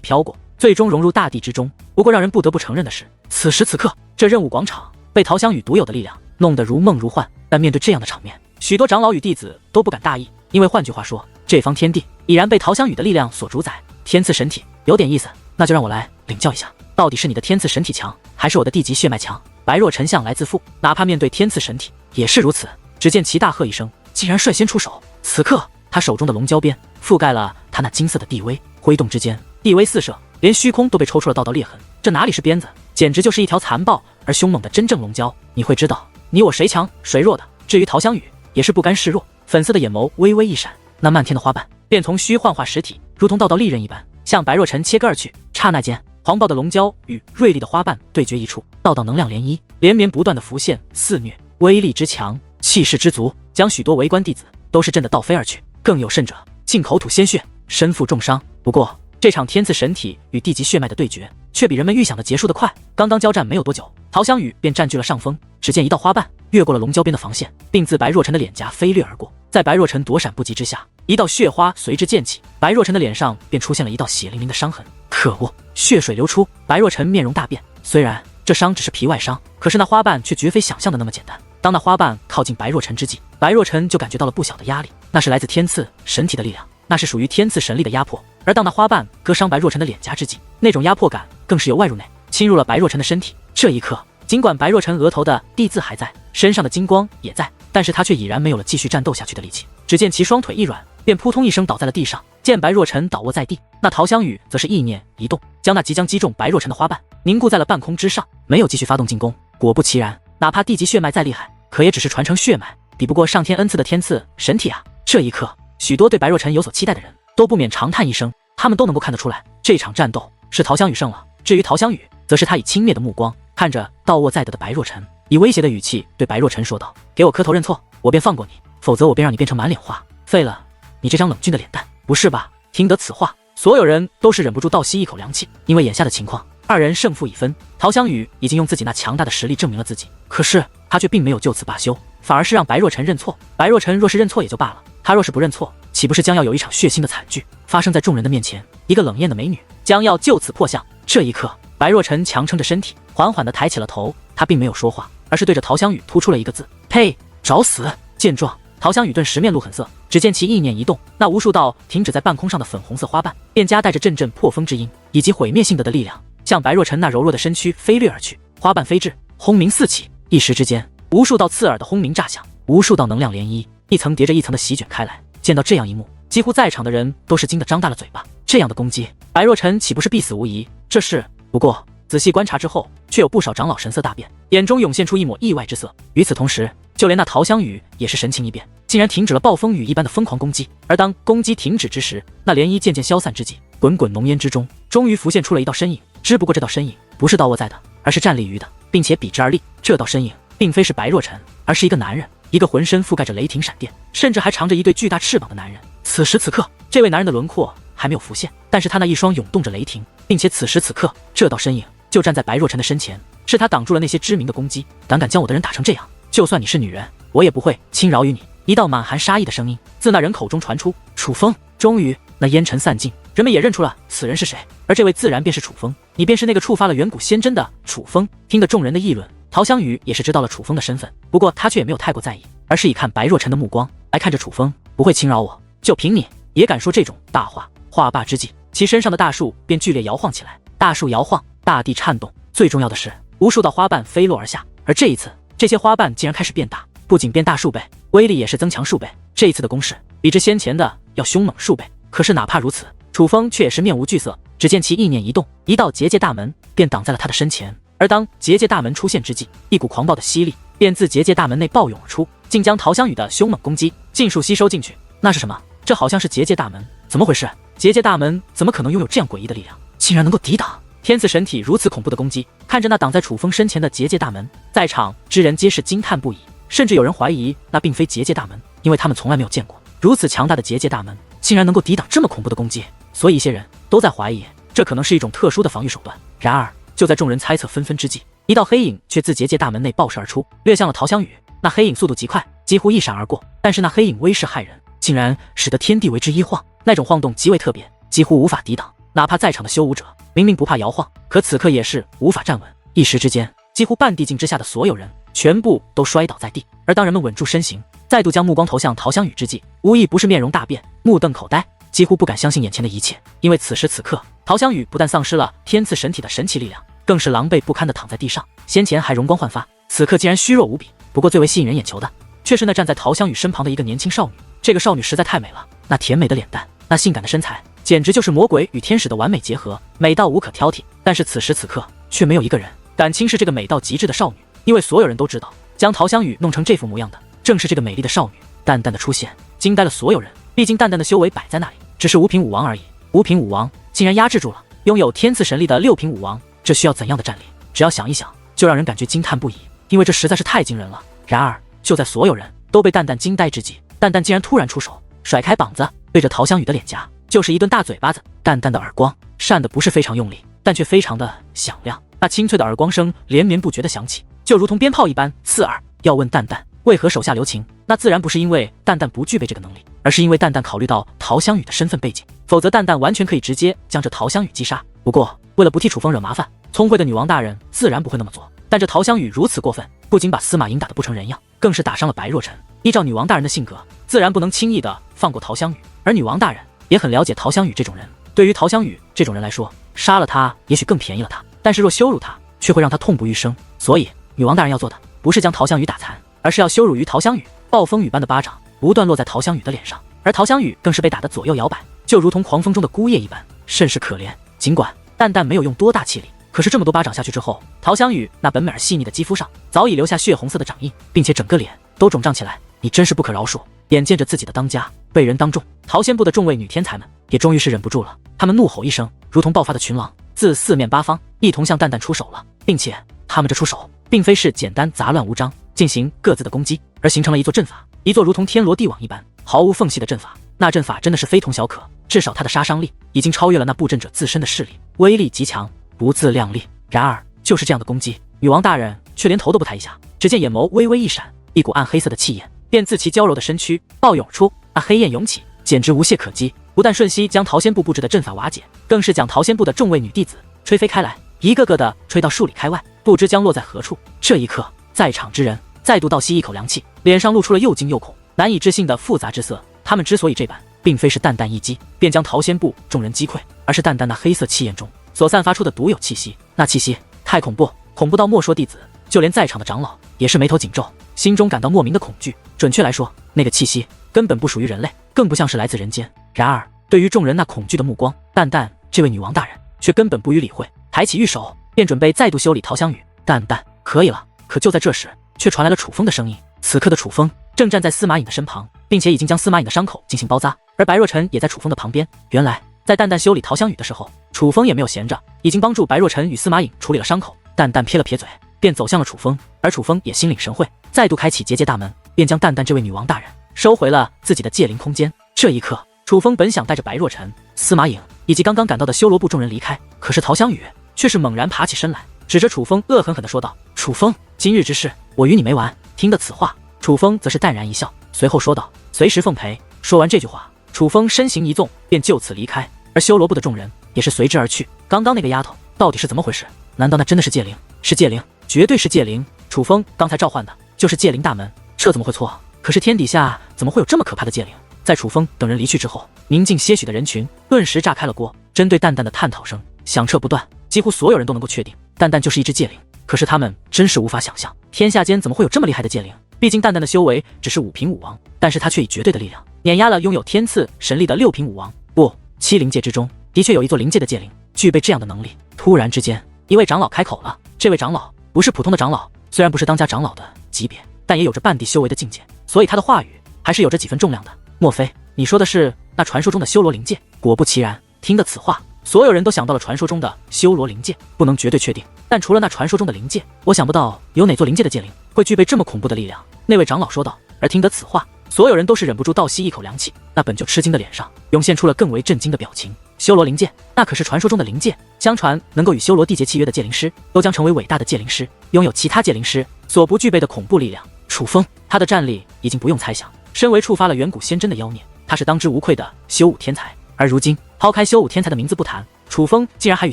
飘过，最终融入大地之中。不过让人不得不承认的是，此时此刻，这任务广场被陶香雨独有的力量弄得如梦如幻。但面对这样的场面，许多长老与弟子都不敢大意，因为换句话说，这方天地已然被陶香雨的力量所主宰。天赐神体有点意思，那就让我来领教一下，到底是你的天赐神体强，还是我的地级血脉强？白若晨向来自负，哪怕面对天赐神体也是如此。只见其大喝一声，竟然率先出手。此刻他手中的龙蛟鞭覆盖了他那金色的地威，挥动之间，地威四射，连虚空都被抽出了道道裂痕。这哪里是鞭子，简直就是一条残暴而凶猛的真正龙蛟。你会知道你我谁强谁弱的。至于陶香雨，也是不甘示弱，粉色的眼眸微微一闪，那漫天的花瓣便从虚幻化实体，如同道道利刃一般，向白若晨切割而去。刹那间，狂暴的龙蛟与锐利的花瓣对决一处，道道能量涟漪连绵不断的浮现肆虐，威力之强，气势之足，将许多围观弟子都是震得倒飞而去。更有甚者，竟口吐鲜血，身负重伤。不过这场天赐神体与地级血脉的对决却比人们预想的结束得快。刚刚交战没有多久，陶香雨便占据了上风。只见一道花瓣越过了龙蛟边的防线，并自白若晨的脸颊飞掠而过。在白若晨躲闪不及之下，一道血花随之溅起，白若晨的脸上便出现了一道血淋淋的伤痕。可恶，血水流出，白若晨面容大变。虽然这伤只是皮外伤，可是那花瓣却绝非想象的那么简单。当那花瓣靠近白若晨之际，白若晨就感觉到了不小的压力，那是来自天赐神体的力量，那是属于天赐神力的压迫。而当那花瓣割伤白若晨的脸颊之际，那种压迫感更是由外入内，侵入了白若晨的身体。这一刻，尽管白若晨额头的地字还在，身上的金光也在，但是他却已然没有了继续战斗下去的力气。只见其双腿一软，便扑通一声倒在了地上。见白若晨倒卧在地，那陶香雨则是意念一动，将那即将击中白若晨的花瓣凝固在了半空之上，没有继续发动进攻。果不其然，哪怕地级血脉再厉害，可也只是传承血脉，比不过上天恩赐的天赐神体啊！这一刻，许多对白若晨有所期待的人都不免长叹一声，他们都能够看得出来，这场战斗是陶香雨胜了。至于陶香雨，则是他以轻蔑的目光看着倒卧在地的白若晨，以威胁的语气对白若晨说道：“给我磕头认错，我便放过你，否则我便让你变成满脸花，废了你这张冷峻的脸蛋。”不是吧？听得此话，所有人都是忍不住倒吸一口凉气，因为眼下的情况，二人胜负已分。陶香雨已经用自己那强大的实力证明了自己，可是他却并没有就此罢休，反而是让白若晨认错。白若晨若是认错也就罢了，他若是不认错，岂不是将要有一场血腥的惨剧发生在众人的面前？一个冷艳的美女将要就此破相。这一刻，白若晨强撑着身体，缓缓地抬起了头，他并没有说话，而是对着陶香雨突出了一个字：呸！找死！见状，陶香雨顿时面露狠色，只见其意念一动，那无数道停止在半空上的粉红色花瓣便夹带着阵阵破风之音以及毁灭性的力量，向白若晨那柔弱的身躯飞掠而去。花瓣飞至，轰鸣四起，一时之间，无数道刺耳的轰鸣炸响，无数道能量涟漪一层叠着一层的席卷开来。见到这样一幕，几乎在场的人都是惊得张大了嘴巴。这样的攻击，白若晨岂不是必死无疑？这是……不过仔细观察之后，却有不少长老神色大变，眼中涌现出一抹意外之色。与此同时，就连那陶香雨也是神情一变，竟然停止了暴风雨一般的疯狂攻击。而当攻击停止之时，那涟漪渐渐消散之际，滚滚浓烟之中，终于浮现出了一道身影。只不过这道身影不是倒卧在的，而是站立于的，并且笔直而立。这道身影并非是白若晨，而是一个男人，一个浑身覆盖着雷霆闪电，甚至还长着一对巨大翅膀的男人。此时此刻，这位男人的轮廓还没有浮现，但是他那一双涌动着雷霆，并且此时此刻，这道身影就站在白若晨的身前，是他挡住了那些知名的攻击。胆敢将我的人打成这样，就算你是女人，我也不会轻饶于你。一道满含杀意的声音自那人口中传出。楚风。终于，那烟尘散尽，人们也认出了此人是谁，而这位自然便是楚风。你便是那个触发了远古仙针的楚风。听得众人的议论，陶香雨也是知道了楚风的身份，不过他却也没有太过在意，而是以看白若晨的目光来看着楚风。不会轻饶我，就凭你也敢说这种大话？话罢之际，其身上的大树便剧烈摇晃起来，大树摇晃，大地颤动，最重要的是，无数道花瓣飞落而下。而这一次，这些花瓣竟然开始变大，不仅变大数倍，威力也是增强数倍。这一次的攻势比之先前的要凶猛数倍。可是哪怕如此，楚风却也是面无惧色。只见其意念一动，一道结界大门便挡在了他的身前。而当结界大门出现之际，一股狂暴的吸力便自结界大门内暴涌而出，竟将陶香雨的凶猛攻击尽数吸收进去。那是什么？这好像是结界大门，怎么回事？结界大门怎么可能拥有这样诡异的力量，竟然能够抵挡天赐神体如此恐怖的攻击？看着那挡在楚风身前的结界大门，在场之人皆是惊叹不已，甚至有人怀疑那并非结界大门，因为他们从来没有见过如此强大的结界大门竟然能够抵挡这么恐怖的攻击，所以一些人都在怀疑这可能是一种特殊的防御手段。然而就在众人猜测纷纷之际，一道黑影却自结界大门内爆射而出，掠向了陶香雨。那黑影速度极快，几乎一闪而过，但是那黑影威势骇人，竟然使得天地为之一晃，那种晃动极为特别，几乎无法抵挡。哪怕在场的修武者明明不怕摇晃，可此刻也是无法站稳。一时之间，几乎半地境之下的所有人全部都摔倒在地。而当人们稳住身形，再度将目光投向陶香雨之际，无疑不是面容大变，目瞪口呆，几乎不敢相信眼前的一切。因为此时此刻，陶香雨不但丧失了天赐神体的神奇力量，更是狼狈不堪地躺在地上。先前还容光焕发，此刻竟然虚弱无比。不过最为吸引人眼球的，却是那站在陶香雨身旁的一个年轻少女。这个少女实在太美了，那甜美的脸蛋，那性感的身材，简直就是魔鬼与天使的完美结合，美到无可挑剔。但是此时此刻，却没有一个人敢轻视这个美到极致的少女，因为所有人都知道，将陶香雨弄成这副模样的，正是这个美丽的少女。淡淡的出现，惊呆了所有人。毕竟淡淡的修为摆在那里，只是五品武王而已。五品武王竟然压制住了拥有天赐神力的六品武王，这需要怎样的战力？只要想一想，就让人感觉惊叹不已，因为这实在是太惊人了。然而，就在所有人都被淡淡惊呆之际，淡淡竟然突然出手，甩开膀子，对着陶香雨的脸颊就是一顿大嘴巴子。淡淡的耳光扇得不是非常用力，但却非常的响亮。那清脆的耳光声连绵不绝地响起，就如同鞭炮一般刺耳。要问淡淡为何手下留情，那自然不是因为淡淡不具备这个能力，而是因为淡淡考虑到陶香雨的身份背景，否则淡淡完全可以直接将这陶香雨击杀。不过为了不替楚风惹麻烦，聪慧的女王大人自然不会那么做。但这陶香雨如此过分，不仅把司马颖打得不成人样，更是打伤了白若晨。依照女王大人的性格，自然不能轻易的放过陶香雨。而女王大人也很了解陶香雨这种人，对于陶香雨这种人来说，杀了她也许更便宜了她，但是若羞辱她，却会让她痛不欲生。所以女王大人要做的不是将陶香雨打残，而是要羞辱于陶香雨。暴风雨般的巴掌不断落在陶香雨的脸上，而陶香雨更是被打得左右摇摆，就如同狂风中的枯叶一般，甚是可怜。尽管淡淡没有用多大气力，可是这么多巴掌下去之后，陶香雨那本美而细腻的肌肤上早已留下血红色的掌印，并且整个脸都肿胀起来。你真是不可饶恕！眼见着自己的当家被人当众，陶仙部的众位女天才们也终于是忍不住了，他们怒吼一声，如同爆发的群狼，自四面八方一同向淡淡出手了，并且他们这出手并非是简单杂乱无章进行各自的攻击，而形成了一座阵法，一座如同天罗地网一般毫无缝隙的阵法。那阵法真的是非同小可，至少它的杀伤力已经超越了那布阵者自身的势力，威力极强，不自量力。然而就是这样的攻击，女王大人却连头都不抬一下，只见眼眸微微一闪，一股暗黑色的气焰便自其娇柔的身躯暴涌出，那黑焰涌起，简直无懈可击，不但瞬息将陶仙部布置的阵法瓦解，更是将陶仙部的众位女弟子吹飞开来，一个个的吹到数里开外，不知将落在何处。这一刻，在场之人再度倒吸一口凉气，脸上露出了又惊又恐、难以置信的复杂之色。他们之所以这般，并非是淡淡一击便将陶仙部众人击溃，而是淡淡那黑色气焰中所散发出的独有气息。那气息太恐怖，恐怖到莫说弟子，就连在场的长老也是眉头紧皱，心中感到莫名的恐惧。准确来说，那个气息根本不属于人类，更不像是来自人间。然而对于众人那恐惧的目光，淡淡这位女王大人却根本不予理会，抬起玉手便准备再度修理陶香雨。淡淡可以了。可就在这时，却传来了楚风的声音。此刻的楚风正站在司马颖的身旁，并且已经将司马颖的伤口进行包扎，而白若晨也在楚风的旁边。原来在淡淡修理陶香雨的时候，楚风也没有闲着，已经帮助白若晨与司马颖处理了伤口。淡淡撇了撇嘴，便走向了楚风，而楚风也心领神会，再度开启结界大门，便将淡淡这位女王大人收回了自己的界灵空间。这一刻，楚风本想带着白若晨、司马颖以及刚刚赶到的修罗部众人离开，可是陶香雨却是猛然爬起身来，指着楚风恶狠狠地说道：“楚风，今日之事我与你没完。”听得此话，楚风则是淡然一笑，随后说道：“随时奉陪。”说完这句话，楚风身形一纵，便就此离开，而修罗部的众人也是随之而去。刚刚那个丫头到底是怎么回事？难道那真的是界灵？是界灵，绝对是界灵！楚风刚才召唤的就是界灵大门，这怎么会错？可是天底下怎么会有这么可怕的界灵？在楚风等人离去之后，宁静些许的人群顿时炸开了锅，针对淡淡的探讨声响彻不断，几乎所有人都能够确定淡淡就是一只界灵。可是他们真是无法想象，天下间怎么会有这么厉害的界灵？毕竟淡淡的修为只是五品武王，但是他却以绝对的力量碾压了拥有天赐神力的六品武王。不，7灵界之中的确有一座灵界的界灵具备这样的能力。突然之间，一位长老开口了。这位长老不是普通的长老，虽然不是当家长老的级别，但也有着半地修为的境界，所以他的话语还是有着几分重量的。莫非你说的是那传说中的修罗灵界？果不其然，听得此话，所有人都想到了传说中的修罗灵界，不能绝对确定，但除了那传说中的灵界，我想不到有哪座灵界的界灵会具备这么恐怖的力量。那位长老说道。而听得此话，所有人都是忍不住倒吸一口凉气，那本就吃惊的脸上涌现出了更为震惊的表情。修罗灵界，那可是传说中的灵界，相传能够与修罗缔结契约的界灵师都将成为伟大的界灵师，拥有其他界灵师所不具备的恐怖力量。楚风，他的战力已经不用猜想，身为触发了远古仙真的妖孽，他是当之无愧的修武天才。而如今抛开修武天才的名字不谈，楚风竟然还与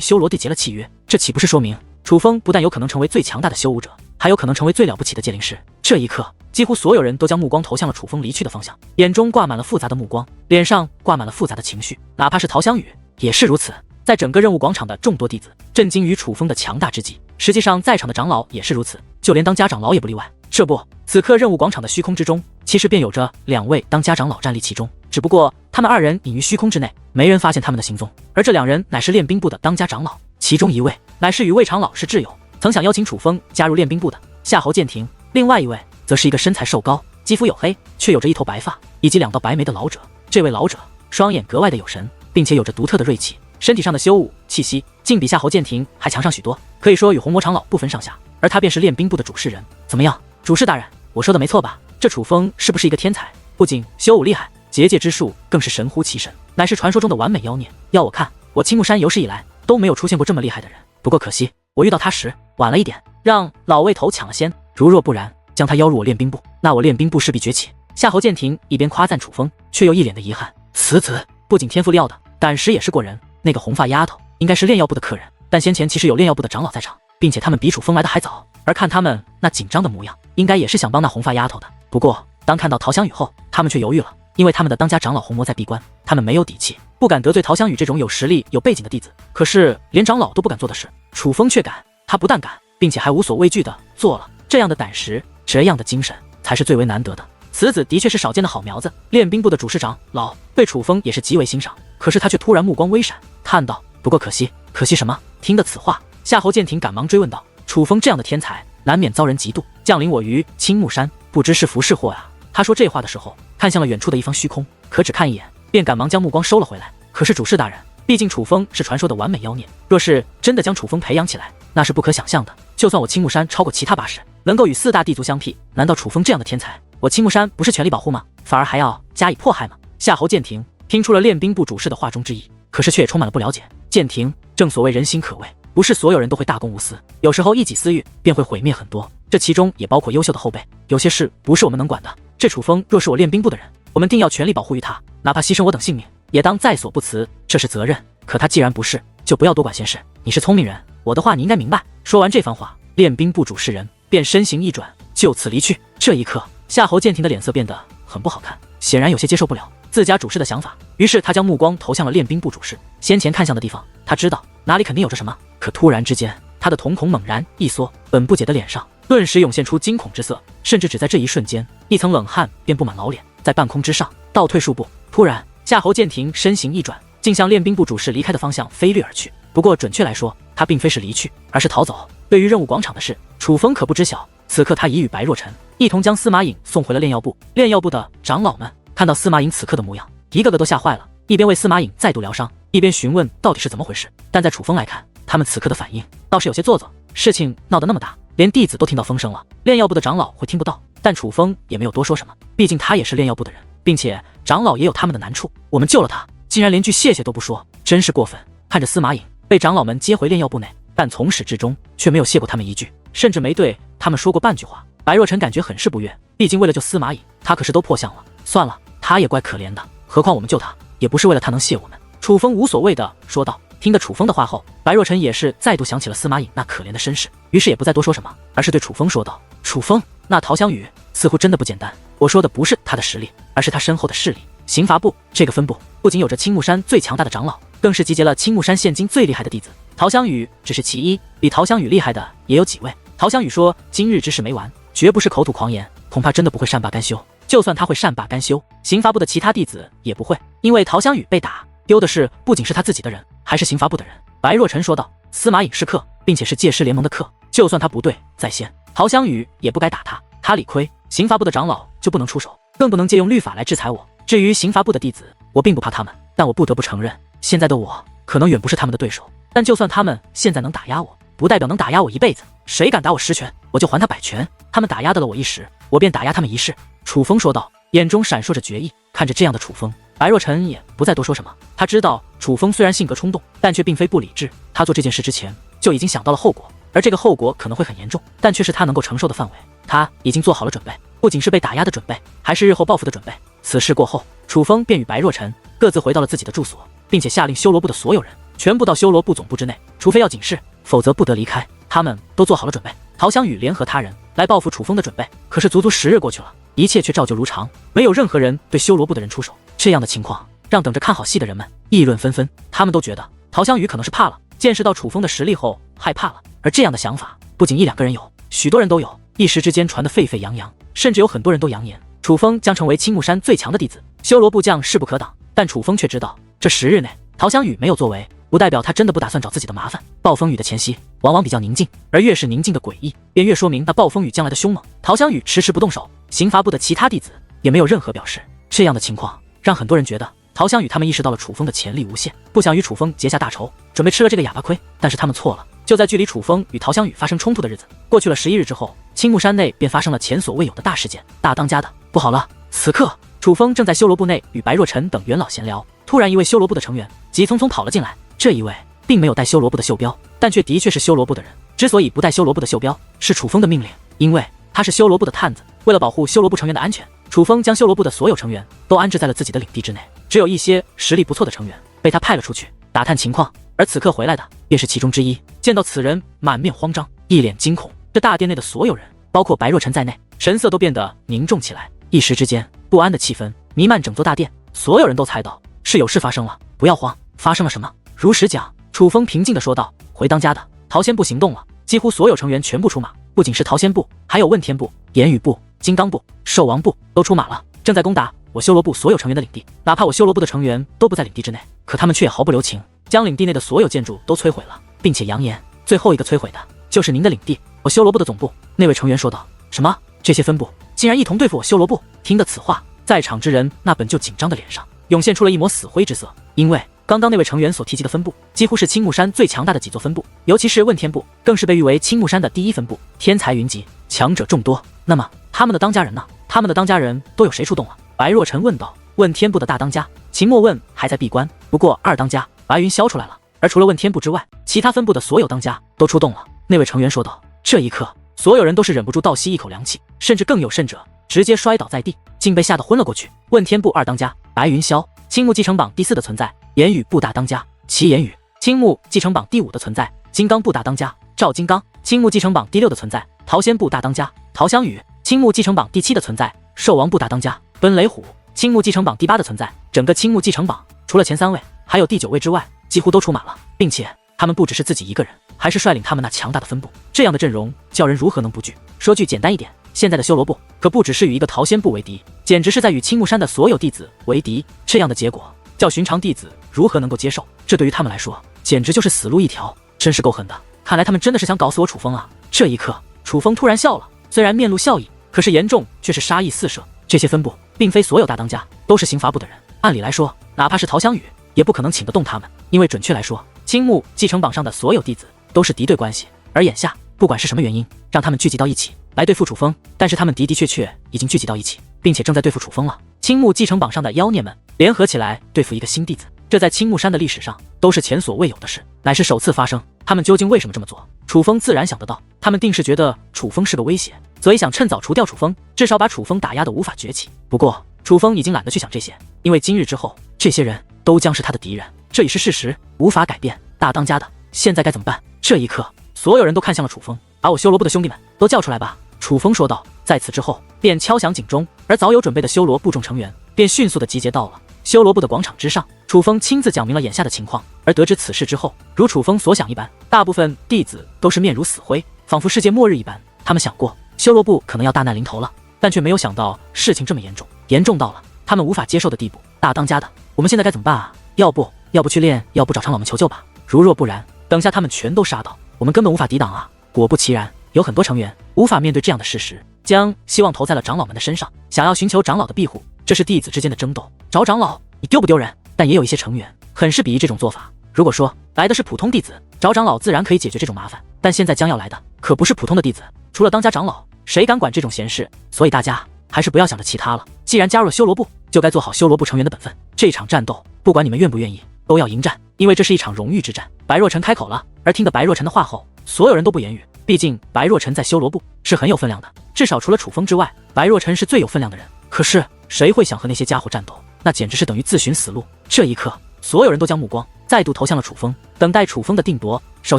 修罗帝结了契约，这岂不是说明楚风不但有可能成为最强大的修武者，还有可能成为最了不起的界灵师？这一刻，几乎所有人都将目光投向了楚风离去的方向，眼中挂满了复杂的目光，脸上挂满了复杂的情绪。哪怕是陶香雨也是如此。在整个任务广场的众多弟子震惊于楚风的强大之际，实际上在场的长老也是如此，就连当家长老也不例外。这不，此刻任务广场的虚空之中，其实便有着2位当家长老站立其中，只不过他们2人隐于虚空之内，没人发现他们的行踪。而这2人乃是练兵部的当家长老，其中1位乃是与魏长老是挚友，曾想邀请楚风加入练兵部的夏侯剑庭，另外1位则是一个身材瘦高、肌肤黝黑，却有着一头白发以及2道白眉的老者。这位老者双眼格外的有神，并且有着独特的锐气，身体上的修武气息竟比夏侯剑庭还强上许多，可以说与红魔长老不分上下。而他便是练兵部的主事人。怎么样，主事大人，我说的没错吧？这楚风是不是一个天才？不仅修武厉害，结界之术更是神乎其神，乃是传说中的完美妖孽。要我看，我青木山有史以来都没有出现过这么厉害的人。不过可惜，我遇到他时晚了一点，让老魏头抢了先。如若不然，将他邀入我练兵部，那我练兵部势必崛起。夏侯剑庭一边夸赞楚风，却又一脸的遗憾。此子不仅天赋料的，胆识也是过人。那个红发丫头应该是炼药部的客人，但先前其实有炼药部的长老在场，并且他们比楚风来的还早。而看他们那紧张的模样，应该也是想帮那红发丫头的。不过当看到陶香雨后，他们却犹豫了，因为他们的当家长老红魔在闭关，他们没有底气，不敢得罪陶香雨这种有实力有背景的弟子。可是连长老都不敢做的事，楚风却敢。他不但敢，并且还无所畏惧的做了。这样的胆识，这样的精神，才是最为难得的。此子的确是少见的好苗子。练兵部的主事长老对楚风也是极为欣赏，可是他却突然目光微闪，叹道：“不过可惜，可惜什么？”听得此话，夏侯剑庭赶忙追问道：“楚风这样的天才，难免遭人嫉妒。降临我于青木山，不知是福是祸啊。”他说这话的时候，看向了远处的一方虚空，可只看一眼，便赶忙将目光收了回来。可是主事大人，毕竟楚风是传说的完美妖孽，若是真的将楚风培养起来，那是不可想象的。就算我青木山超过其他8世，能够与4大地族相媲，难道楚风这样的天才，我青木山不是全力保护吗？反而还要加以迫害吗？夏侯剑庭听出了练兵部主事的话中之意，可是却也充满了不了解。剑庭，正所谓人心可畏，不是所有人都会大公无私，有时候一己私欲便会毁灭很多，这其中也包括优秀的后辈。有些事不是我们能管的。这楚风若是我练兵部的人，我们定要全力保护于他，哪怕牺牲我等性命，也当在所不辞，这是责任。可他既然不是，就不要多管闲事。你是聪明人，我的话你应该明白。说完这番话，练兵部主事人便身形一转，就此离去。这一刻，夏侯剑庭的脸色变得很不好看，显然有些接受不了自家主事的想法，于是他将目光投向了练兵部主事先前看向的地方。他知道哪里肯定有着什么，可突然之间，他的瞳孔猛然一缩，本不解的脸上顿时涌现出惊恐之色，甚至只在这一瞬间，一层冷汗便布满老脸。在半空之上倒退数步，突然夏侯剑庭身形一转，竟向练兵部主事离开的方向飞掠而去。不过准确来说，他并非是离去，而是逃走。对于任务广场的事，楚风可不知晓。此刻他已与白若晨一同将司马颖送回了炼药部。炼药部的长老们看到司马颖此刻的模样，一个个都吓坏了，一边为司马颖再度疗伤，一边询问到底是怎么回事。但在楚风来看，他们此刻的反应倒是有些做作。事情闹得那么大，连弟子都听到风声了，炼药部的长老会听不到？但楚风也没有多说什么，毕竟他也是炼药部的人，并且长老也有他们的难处。我们救了他，竟然连句谢谢都不说，真是过分。看着司马颖被长老们接回炼药部内，但从始至终却没有谢过他们一句，甚至没对他们说过半句话。白若晨感觉很是不悦，毕竟为了救司马颖，他可是都破相了。算了，他也怪可怜的，何况我们救他，也不是为了他能谢我们。楚风无所谓的说道。听得楚风的话后，白若晨也是再度想起了司马颖那可怜的身世，于是也不再多说什么，而是对楚风说道：“楚风，那陶香雨似乎真的不简单。我说的不是他的实力，而是他身后的势力。刑罚部这个分部不仅有着青木山最强大的长老，更是集结了青木山现今最厉害的弟子。陶香雨只是其一，比陶香雨厉害的也有几位。陶香雨说今日之事没完，绝不是口吐狂言，恐怕真的不会善罢甘休。就算他会善罢甘休，刑罚部的其他弟子也不会，因为陶香雨被打丢的是不仅是他自己的人，还是刑罚部的人。”白若晨说道：“司马颖是客，并且是界师联盟的客，就算他不对在先，陶香雨也不该打他。他理亏，刑罚部的长老就不能出手，更不能借用律法来制裁我。至于刑罚部的弟子，我并不怕他们，但我不得不承认，现在的我可能远不是他们的对手。但就算他们现在能打压我，不代表能打压我一辈子。谁敢打我10拳，我就还他100拳。他们打压得了我一时，我便打压他们一世。”楚风说道，眼中闪烁着决意。看着这样的楚风，白若晨也不再多说什么。他知道楚风虽然性格冲动，但却并非不理智。他做这件事之前就已经想到了后果，而这个后果可能会很严重，但却是他能够承受的范围。他已经做好了准备，不仅是被打压的准备，还是日后报复的准备。此事过后，楚风便与白若晨各自回到了自己的住所，并且下令修罗部的所有人全部到修罗部总部之内，除非要警示，否则不得离开。他们都做好了准备，陶香雨联合他人来报复楚风的准备。可是足足10日过去了，一切却照旧如常，没有任何人对修罗部的人出手。这样的情况让等着看好戏的人们议论纷纷，他们都觉得陶香雨可能是怕了，见识到楚风的实力后害怕了。而这样的想法不仅1、2个人有，许多人都有，一时之间传得沸沸扬扬，甚至有很多人都扬言楚风将成为青木山最强的弟子，修罗部将势不可挡。但楚风却知道，这10日内陶香雨没有作为，不代表他真的不打算找自己的麻烦。暴风雨的前夕往往比较宁静，而越是宁静的诡异，便越说明那暴风雨将来的凶猛。陶香雨迟迟不动手，刑罚部的其他弟子也没有任何表示。这样的情况让很多人觉得陶香雨他们意识到了楚风的潜力无限，不想与楚风结下大仇，准备吃了这个哑巴亏。但是他们错了。就在距离楚风与陶香雨发生冲突的日子过去了11日之后，青木山内便发生了前所未有的大事件。大当家的不好了！此刻楚风正在修罗部内与白若晨等元老闲聊，突然一位修罗部的成员急匆匆跑了进来。这一位并没有带修罗部的袖标，但却的确是修罗部的人。之所以不带修罗部的袖标，是楚风的命令，因为他是修罗部的探子。为了保护修罗部成员的安全，楚风将修罗部的所有成员都安置在了自己的领地之内，只有一些实力不错的成员被他派了出去打探情况。而此刻回来的便是其中之一。见到此人，满面慌张，一脸惊恐。这大殿内的所有人，包括白若晨在内，神色都变得凝重起来。一时之间，不安的气氛弥漫整座大殿，所有人都猜到是有事发生了。不要慌，发生了什么？如实讲。楚风平静地说道。回当家的陶仙部行动了，几乎所有成员全部出马，不仅是陶仙部，还有问天部、言语部、金刚部、兽王部都出马了，正在攻打我修罗部所有成员的领地。哪怕我修罗部的成员都不在领地之内，可他们却毫不留情，将领地内的所有建筑都摧毁了，并且扬言最后一个摧毁的就是您的领地，我修罗部的总部。那位成员说道。什么？这些分部竟然一同对付我修罗部？听得此话，在场之人那本就紧张的脸上涌现出了一抹死灰之色，因为刚刚那位成员所提及的分部几乎是青木山最强大的几座分部，尤其是问天部更是被誉为青木山的第一分部，天才云集，强者众多。那么他们的当家人呢？他们的当家人都有谁出动了？白若晨问道。问天部的大当家秦墨问还在闭关，不过2当家白云霄出来了，而除了问天部之外，其他分部的所有当家都出动了。那位成员说道。这一刻，所有人都是忍不住倒吸一口凉气，甚至更有甚者直接摔倒在地，竟被吓得昏了过去。问天部2当家白云霄，青木继承榜第4的存在；言语部大当家齐言语，青木继承榜第5的存在；金刚部大当家赵金刚，青木继承榜第6的存在；陶仙部大当家陶香雨，青木继承榜第7的存在；兽王部大当家奔雷虎，青木继承榜第8的存在。整个青木继承榜除了前3位还有第9位之外，几乎都出马了，并且他们不只是自己一个人，还是率领他们那强大的分部。这样的阵容叫人如何能不惧？说句简单一点，现在的修罗部可不只是与一个陶仙部为敌，简直是在与青木山的所有弟子为敌。这样的结果叫寻常弟子如何能够接受？这对于他们来说简直就是死路一条，真是够狠的。看来他们真的是想搞死我楚风啊！这一刻，楚风突然笑了，虽然面露笑意，可是言中却是杀意四射。这些分部并非所有大当家都是刑罚部的人，按理来说，哪怕是陶香雨也不可能请得动他们，因为准确来说，青木继承榜上的所有弟子都是敌对关系。而眼下不管是什么原因让他们聚集到一起来对付楚风，但是他们的确已经聚集到一起，并且正在对付楚风了。青木继承榜上的妖孽们联合起来对付一个新弟子，这在青木山的历史上都是前所未有的事，乃是首次发生。他们究竟为什么这么做？楚风自然想得到，他们定是觉得楚风是个威胁，所以想趁早除掉楚风，至少把楚风打压得无法崛起。不过楚风已经懒得去想这些，因为今日之后，这些人都将是他的敌人，这已是事实，无法改变。大当家的，现在该怎么办？这一刻，所有人都看向了楚风，把我修罗部的兄弟们都叫出来吧。楚风说道。在此之后，便敲响警钟，而早有准备的修罗部众成员便迅速的集结到了修罗部的广场之上。楚风亲自讲明了眼下的情况，而得知此事之后，如楚风所想一般，大部分弟子都是面如死灰，仿佛世界末日一般。他们想过修罗部可能要大难临头了，但却没有想到事情这么严重，严重到了他们无法接受的地步。大当家的，我们现在该怎么办啊？要不去练，要不找长老们求救吧。如若不然，等下他们全都杀到，我们根本无法抵挡啊！果不其然，有很多成员无法面对这样的事实，将希望投在了长老们的身上，想要寻求长老的庇护。这是弟子之间的争斗，找长老你丢不丢人？但也有一些成员很是鄙夷这种做法。如果说来的是普通弟子，找长老自然可以解决这种麻烦，但现在将要来的可不是普通的弟子，除了当家长老，谁敢管这种闲事？所以大家还是不要想着其他了，既然加入了修罗部，就该做好修罗部成员的本分。这场战斗不管你们愿不愿意，都要迎战，因为这是一场荣誉之战。白若晨开口了，而听得白若晨的话后，所有人都不言语。毕竟白若晨在修罗部是很有分量的，至少除了楚风之外，白若晨是最有分量的人。可是谁会想和那些家伙战斗？那简直是等于自寻死路。这一刻，所有人都将目光再度投向了楚风，等待楚风的定夺。首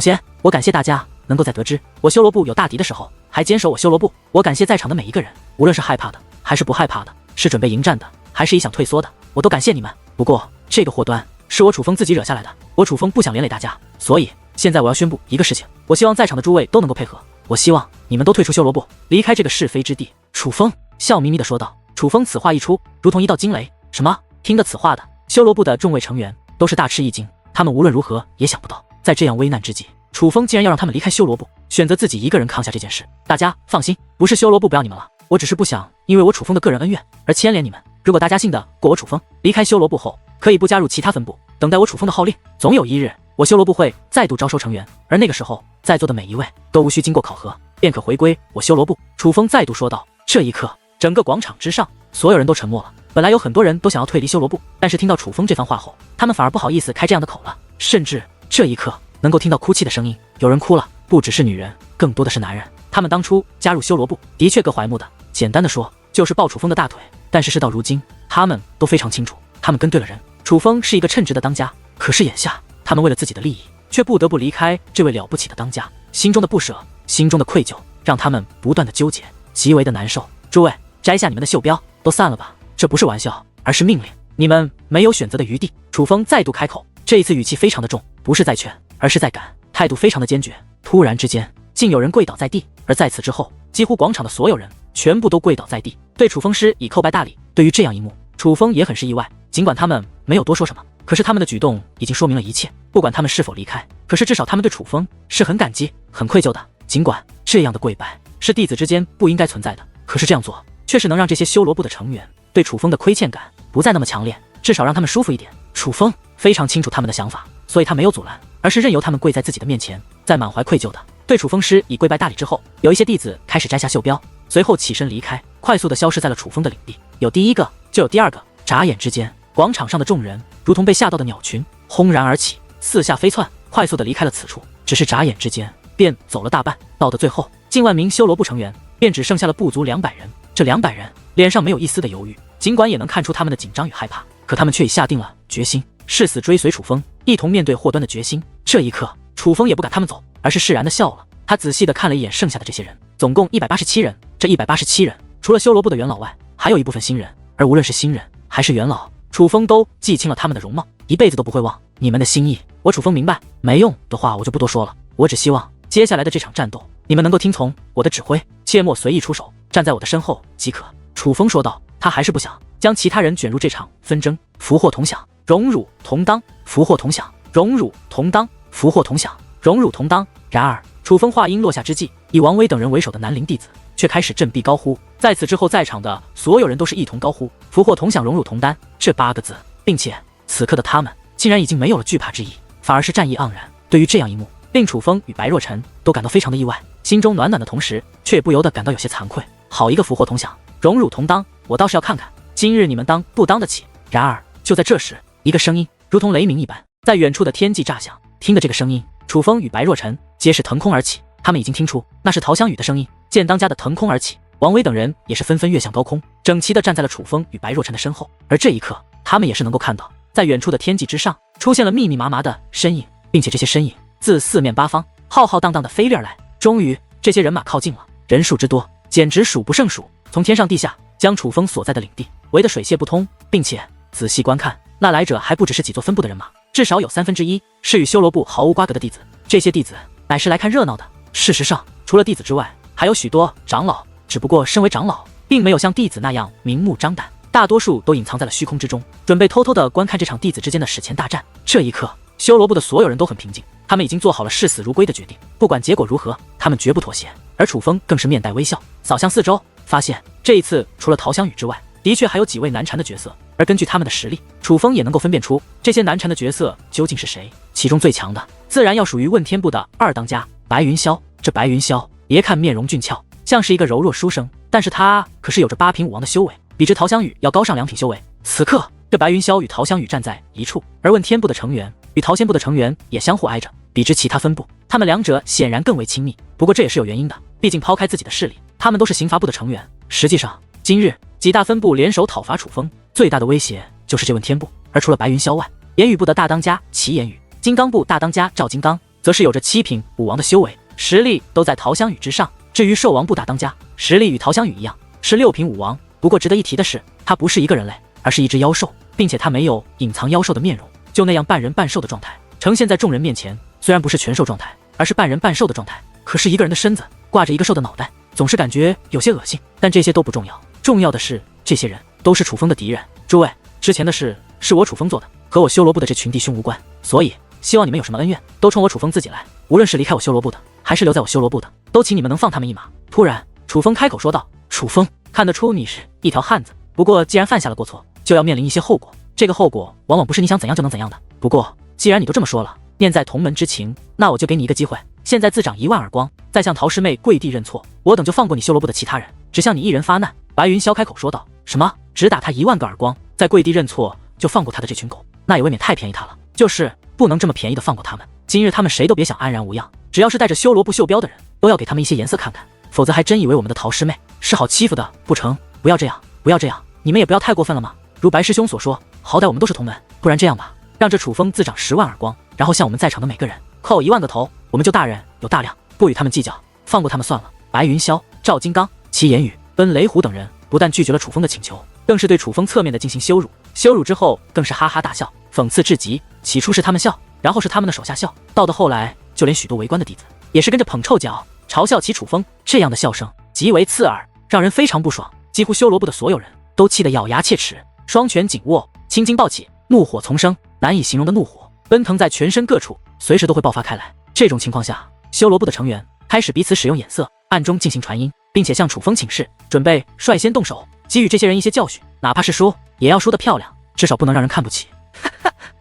先，我感谢大家能够在得知我修罗部有大敌的时候，还坚守我修罗部。我感谢在场的每一个人，无论是害怕的，还是不害怕的，是准备迎战的，还是已想退缩的，我都感谢你们。不过，这个祸端是我楚风自己惹下来的，我楚风不想连累大家，所以现在我要宣布一个事情，我希望在场的诸位都能够配合，我希望你们都退出修罗部，离开这个是非之地。楚风笑眯眯地说道。楚风此话一出，如同一道惊雷。什么？听得此话的修罗部的众位成员都是大吃一惊，他们无论如何也想不到，在这样危难之际，楚风竟然要让他们离开修罗部，选择自己一个人扛下这件事。大家放心，不是修罗部不要你们了，我只是不想因为我楚风的个人恩怨而牵连你们。如果大家信得过我楚风，离开修罗部后可以不加入其他分部，等待我楚风的号令。总有一日，我修罗部会再度招收成员，而那个时候，在座的每一位都无需经过考核，便可回归我修罗部。楚风再度说道。这一刻，整个广场之上，所有人都沉默了。本来有很多人都想要退离修罗部，但是听到楚风这番话后，他们反而不好意思开这样的口了。甚至这一刻能够听到哭泣的声音，有人哭了，不只是女人，更多的是男人。他们当初加入修罗部的确各怀目的，简单的说就是抱楚风的大腿。但是事到如今，他们都非常清楚，他们跟对了人。楚风是一个称职的当家，可是眼下他们为了自己的利益，却不得不离开这位了不起的当家。心中的不舍，心中的愧疚，让他们不断的纠结，极为的难受。诸位，摘下你们的袖标，都散了吧。这不是玩笑，而是命令，你们没有选择的余地。楚风再度开口，这一次语气非常的重，不是在劝，而是在赶，态度非常的坚决。突然之间，竟有人跪倒在地，而在此之后，几乎广场的所有人全部都跪倒在地，对楚风师以叩拜大礼。对于这样一幕，楚风也很是意外，尽管他们没有多说什么，可是他们的举动已经说明了一切。不管他们是否离开，可是至少他们对楚风是很感激、很愧疚的。尽管这样的跪拜是弟子之间不应该存在的，可是这样做却是能让这些修罗部的成员对楚风的亏欠感不再那么强烈，至少让他们舒服一点。楚风非常清楚他们的想法，所以他没有阻拦，而是任由他们跪在自己的面前。在满怀愧疚的对楚风师以跪拜大礼之后，有一些弟子开始摘下袖标，随后起身离开，快速的消失在了楚风的领地。有第一个，就有第二个。眨眼之间，广场上的众人如同被吓到的鸟群，轰然而起，四下飞窜，快速的离开了此处。只是眨眼之间，便走了大半，到的最后，近万名修罗部成员便只剩下了不足200人。这200人脸上没有一丝的犹豫，尽管也能看出他们的紧张与害怕，可他们却已下定了决心，誓死追随楚风，一同面对祸端的决心。这一刻，楚风也不赶他们走，而是释然的笑了。他仔细的看了一眼剩下的这些人，总共187人。这187人，除了修罗部的元老外，还有一部分新人。而无论是新人还是元老，楚风都记清了他们的容貌，一辈子都不会忘。你们的心意，我楚风明白。没用的话，我就不多说了。我只希望接下来的这场战斗，你们能够听从我的指挥，切莫随意出手，站在我的身后即可。楚风说道。他还是不想将其他人卷入这场纷争。福祸同享，荣辱同当。福祸同享，荣辱同当。福祸同享，荣辱同当。然而，楚风话音落下之际，以王威等人为首的南陵弟子却开始振臂高呼。在此之后，在场的所有人都是一同高呼福祸同享，荣辱同担这8个字，并且此刻的他们竟然已经没有了惧怕之意，反而是战意盎然。对于这样一幕，令楚风与白若晨都感到非常的意外，心中暖暖的同时，却也不由得感到有些惭愧。好一个福祸同享，荣辱同当，我倒是要看看今日你们当不当得起。然而就在这时，一个声音如同雷鸣一般，在远处的天际炸响。听的这个声音，楚风与白若晨皆是腾空而起，他们已经听出那是陶香雨的声音。见当家的腾空而起，王威等人也是纷纷跃向高空，整齐的站在了楚风与白若晨的身后。而这一刻，他们也是能够看到，在远处的天际之上出现了密密麻麻的身影，并且这些身影自四面八方浩浩荡荡的飞掠而来。终于，这些人马靠近了，人数之多，简直数不胜数，从天上地下将楚风所在的领地围得水泄不通，并且仔细观看，那来者还不只是几座分部的人马，至少有1/3是与修罗部毫无瓜葛的弟子。这些弟子乃是来看热闹的。事实上，除了弟子之外，还有许多长老，只不过身为长老，并没有像弟子那样明目张胆，大多数都隐藏在了虚空之中，准备偷偷的观看这场弟子之间的史前大战。这一刻，修罗部的所有人都很平静，他们已经做好了视死如归的决定，不管结果如何，他们绝不妥协。而楚风更是面带微笑，扫向四周，发现这一次除了陶香雨之外，的确还有几位难缠的角色。而根据他们的实力，楚风也能够分辨出这些难缠的角色究竟是谁。其中最强的，自然要属于问天部的2当家白云霄。这白云霄别看面容俊俏，像是一个柔弱书生，但是他可是有着8品武王的修为，比之陶香雨要高上2品修为。此刻，这白云霄与陶香雨站在一处，而问天部的成员与陶仙部的成员也相互挨着，比之其他分部，他们两者显然更为亲密。不过这也是有原因的，毕竟抛开自己的势力，他们都是刑罚部的成员。实际上，今日几大分部联手讨伐楚风，最大的威胁就是这问天部。而除了白云霄外，言语部的大当家齐言语，金刚部大当家赵金刚，则是有着7品武王的修为，实力都在陶香宇之上。至于兽王部大当家，实力与陶香宇一样，是6品武王。不过值得一提的是，他不是一个人类，而是一只妖兽，并且他没有隐藏妖兽的面容，就那样半人半兽的状态呈现在众人面前。虽然不是全兽状态，而是半人半兽的状态，可是一个人的身子挂着一个兽的脑袋，总是感觉有些恶心。但这些都不重要，重要的是这些人都是楚风的敌人。诸位，之前的事是我楚风做的，和我修罗部的这群弟兄无关，所以希望你们有什么恩怨都冲我楚风自己来。无论是离开我修罗部的，还是留在我修罗部的，都请你们能放他们一马。突然，楚风开口说道：“楚风，看得出你是一条汉子，不过既然犯下了过错，就要面临一些后果。这个后果往往不是你想怎样就能怎样的。不过既然你都这么说了，念在同门之情，那我就给你一个机会，现在自掌1万耳光，再向陶师妹跪地认错，我等就放过你修罗部的其他人，只向你一人发难。”白云霄开口说道：“什么？只打他1万个耳光，再跪地认错就放过他的这群狗？那也未免太便宜他了。就是不能这么便宜的放过他们。今日他们谁都别想安然无恙，只要是带着修罗部袖标的人，都要给他们一些颜色看看，否则还真以为我们的陶师妹是好欺负的不成？不要这样，不要这样，你们也不要太过分了嘛。如白师兄所说，好歹我们都是同门，不然这样吧，让这楚风自掌10万耳光，然后向我们在场的每个人扣1万个头，我们就大人有大量，不与他们计较，放过他们算了。”白云霄、赵金刚、齐言语、奔雷虎等人不但拒绝了楚风的请求，更是对楚风侧面的进行羞辱。羞辱之后更是哈哈大笑，讽刺至极。起初是他们笑，然后是他们的手下笑，到的后来就连许多围观的弟子也是跟着捧臭脚，嘲笑起楚风。这样的笑声极为刺耳，让人非常不爽。几乎修罗部的所有人都气得咬牙切齿，双拳紧握，青筋暴起，怒火丛生，难以形容的怒火奔腾在全身各处，随时都会爆发开来。这种情况下，修罗部的成员开始彼此使用眼色，暗中进行传音，并且向楚风请示，准备率先动手，给予这些人一些教训，哪怕是输，也要输得漂亮，至少不能让人看不起。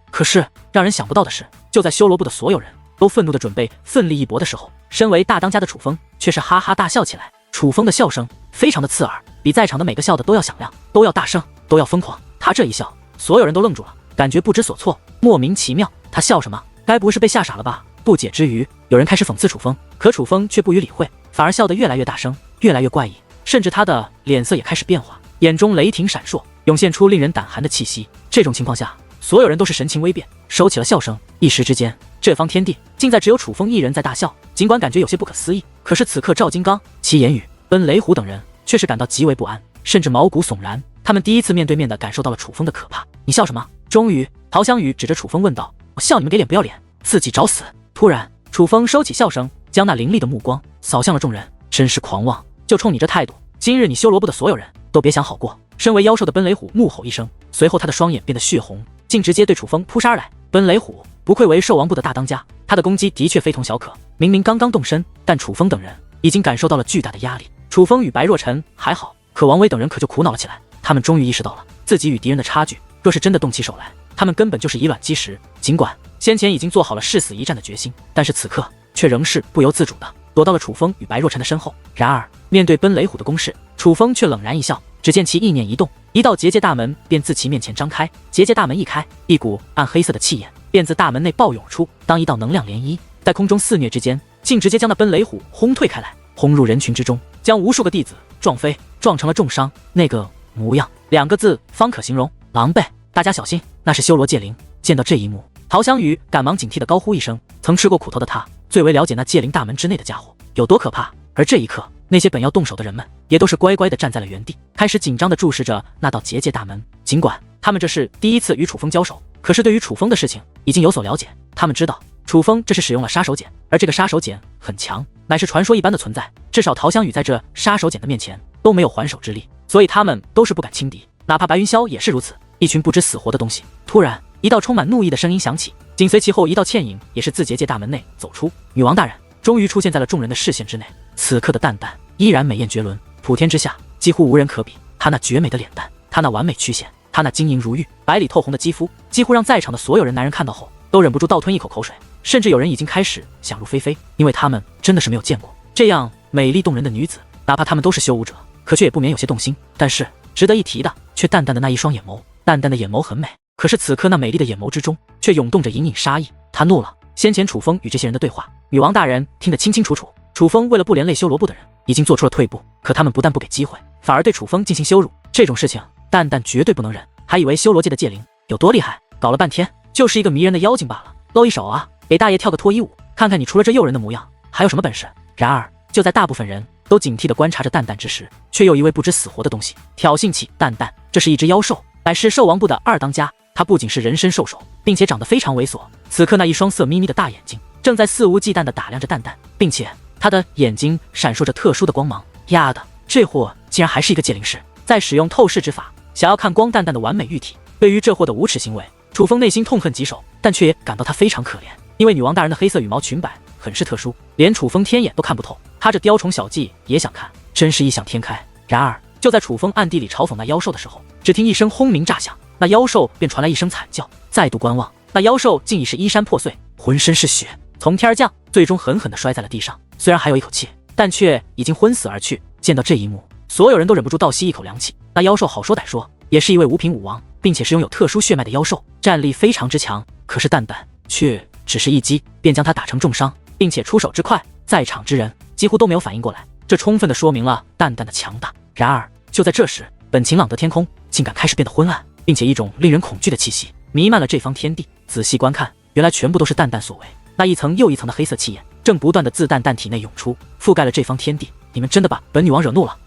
可是让人想不到的是，就在修罗部的所有人都愤怒地准备奋力一搏的时候，身为大当家的楚风却是哈哈大笑起来。楚风的笑声非常的刺耳，比在场的每个笑的都要响亮，都要大声，都要疯狂。他这一笑，所有人都愣住了，感觉不知所措，莫名其妙。他笑什么？该不会是被吓傻了吧？不解之余，有人开始讽刺楚风，可楚风却不予理会，反而笑得越来越大声，越来越怪异，甚至他的脸色也开始变化，眼中雷霆闪烁，涌现出令人胆寒的气息。这种情况下，所有人都是神情微变，收起了笑声。一时之间，这方天地竟在只有楚风一人在大笑。尽管感觉有些不可思议，可是此刻赵金刚、齐言语、奔雷虎等人却是感到极为不安，甚至毛骨悚然。他们第一次面对面的感受到了楚风的可怕。你笑什么？终于，陶香宇指着楚风问道：“我笑你们给脸不要脸，自己找死！”突然，楚风收起笑声，将那凌厉的目光扫向了众人，真是狂妄！就冲你这态度，今日你修罗部的所有人都别想好过。身为妖兽的奔雷虎怒吼一声，随后他的双眼变得血红，竟直接对楚风扑杀而来。奔雷虎不愧为兽王部的大当家，他的攻击的确非同小可。明明刚刚动身，但楚风等人已经感受到了巨大的压力。楚风与白若晨还好，可王威等人可就苦恼了起来。他们终于意识到了自己与敌人的差距，若是真的动起手来，他们根本就是以卵击石。尽管先前已经做好了誓死一战的决心，但是此刻却仍是不由自主的躲到了楚风与白若晨的身后。然而面对奔雷虎的攻势，楚风却冷然一笑，只见其意念一动，一道结界大门便自其面前张开。结界大门一开，一股暗黑色的气焰便自大门内暴涌出，当一道能量涟漪在空中肆虐之间，竟直接将那奔雷虎轰退开来，轰入人群之中，将无数个弟子撞飞，撞成了重伤。那个模样2个字方可形容：狼狈。大家小心，那是修罗界灵。见到这一幕，陶香宇赶忙警惕地高呼一声。曾吃过苦头的他，最为了解那界灵大门之内的家伙有多可怕。而这一刻，那些本要动手的人们也都是乖乖地站在了原地，开始紧张地注视着那道结界大门。尽管他们这是第一次与楚风交手，可是对于楚风的事情已经有所了解。他们知道楚风这是使用了杀手锏，而这个杀手锏很强，乃是传说一般的存在，至少陶香宇在这杀手锏的面前都没有还手之力，所以他们都是不敢轻敌，哪怕白云霄也是如此。一群不知死活的东西。突然，一道充满怒意的声音响起，紧随其后一道倩影也是自结界大门内走出。女王大人终于出现在了众人的视线之内，此刻的蛋蛋依然美艳绝伦，普天之下几乎无人可比。她那绝美的脸蛋，她那完美曲线，她那晶莹如玉、白里透红的肌肤，几乎让在场的所有人男人看到后都忍不住倒吞一口口水，甚至有人已经开始想入非非，因为他们真的是没有见过这样美丽动人的女子。哪怕他们都是修武者，可却也不免有些动心。但是值得一提的却淡淡的那一双眼眸，淡淡的眼眸很美，可是此刻那美丽的眼眸之中却涌动着隐隐杀意。他怒了，先前楚风与这些人的对话，女王大人听得清清楚楚。楚风为了不连累修罗部的人，已经做出了退步。可他们不但不给机会，反而对楚风进行羞辱。这种事情，蛋蛋绝对不能忍。还以为修罗界的界灵有多厉害，搞了半天就是一个迷人的妖精罢了。露一手啊，给大爷跳个脱衣舞，看看你除了这诱人的模样，还有什么本事？然而，就在大部分人都警惕地观察着蛋蛋之时，却有一位不知死活的东西挑衅起蛋蛋。这是一只妖兽，乃是兽王部的二当家。他不仅是人身兽首，并且长得非常猥琐。此刻那一双色眯眯的大眼睛正在肆无忌惮地打量着蛋蛋，并且他的眼睛闪烁着特殊的光芒。丫的，这货竟然还是一个界灵师，在使用透视之法，想要看光蛋蛋的完美玉体。对于这货的无耻行为，楚风内心痛恨棘手，但却也感到他非常可怜。因为女王大人的黑色羽毛裙摆很是特殊，连楚风天眼都看不透。他这雕虫小技也想看，真是异想天开。然而，就在楚风暗地里嘲讽那妖兽的时候，只听一声轰鸣炸响，那妖兽便传来一声惨叫。再度观望，那妖兽竟已是衣衫破碎，浑身是血，从天而降，最终狠狠地摔在了地上。虽然还有一口气，但却已经昏死而去。见到这一幕，所有人都忍不住倒吸一口凉气。那妖兽好说歹说，也是一位五品武王，并且是拥有特殊血脉的妖兽，战力非常之强。可是蛋蛋却只是一击便将他打成重伤，并且出手之快，在场之人几乎都没有反应过来。这充分地说明了蛋蛋的强大。然而就在这时，本晴朗的天空竟然开始变得昏暗，并且一种令人恐惧的气息弥漫了这方天地。仔细观看，原来全部都是蛋蛋所为。那一层又一层的黑色气焰正不断地自蛋蛋体内涌出，覆盖了这方天地。你们真的把本女王惹怒了？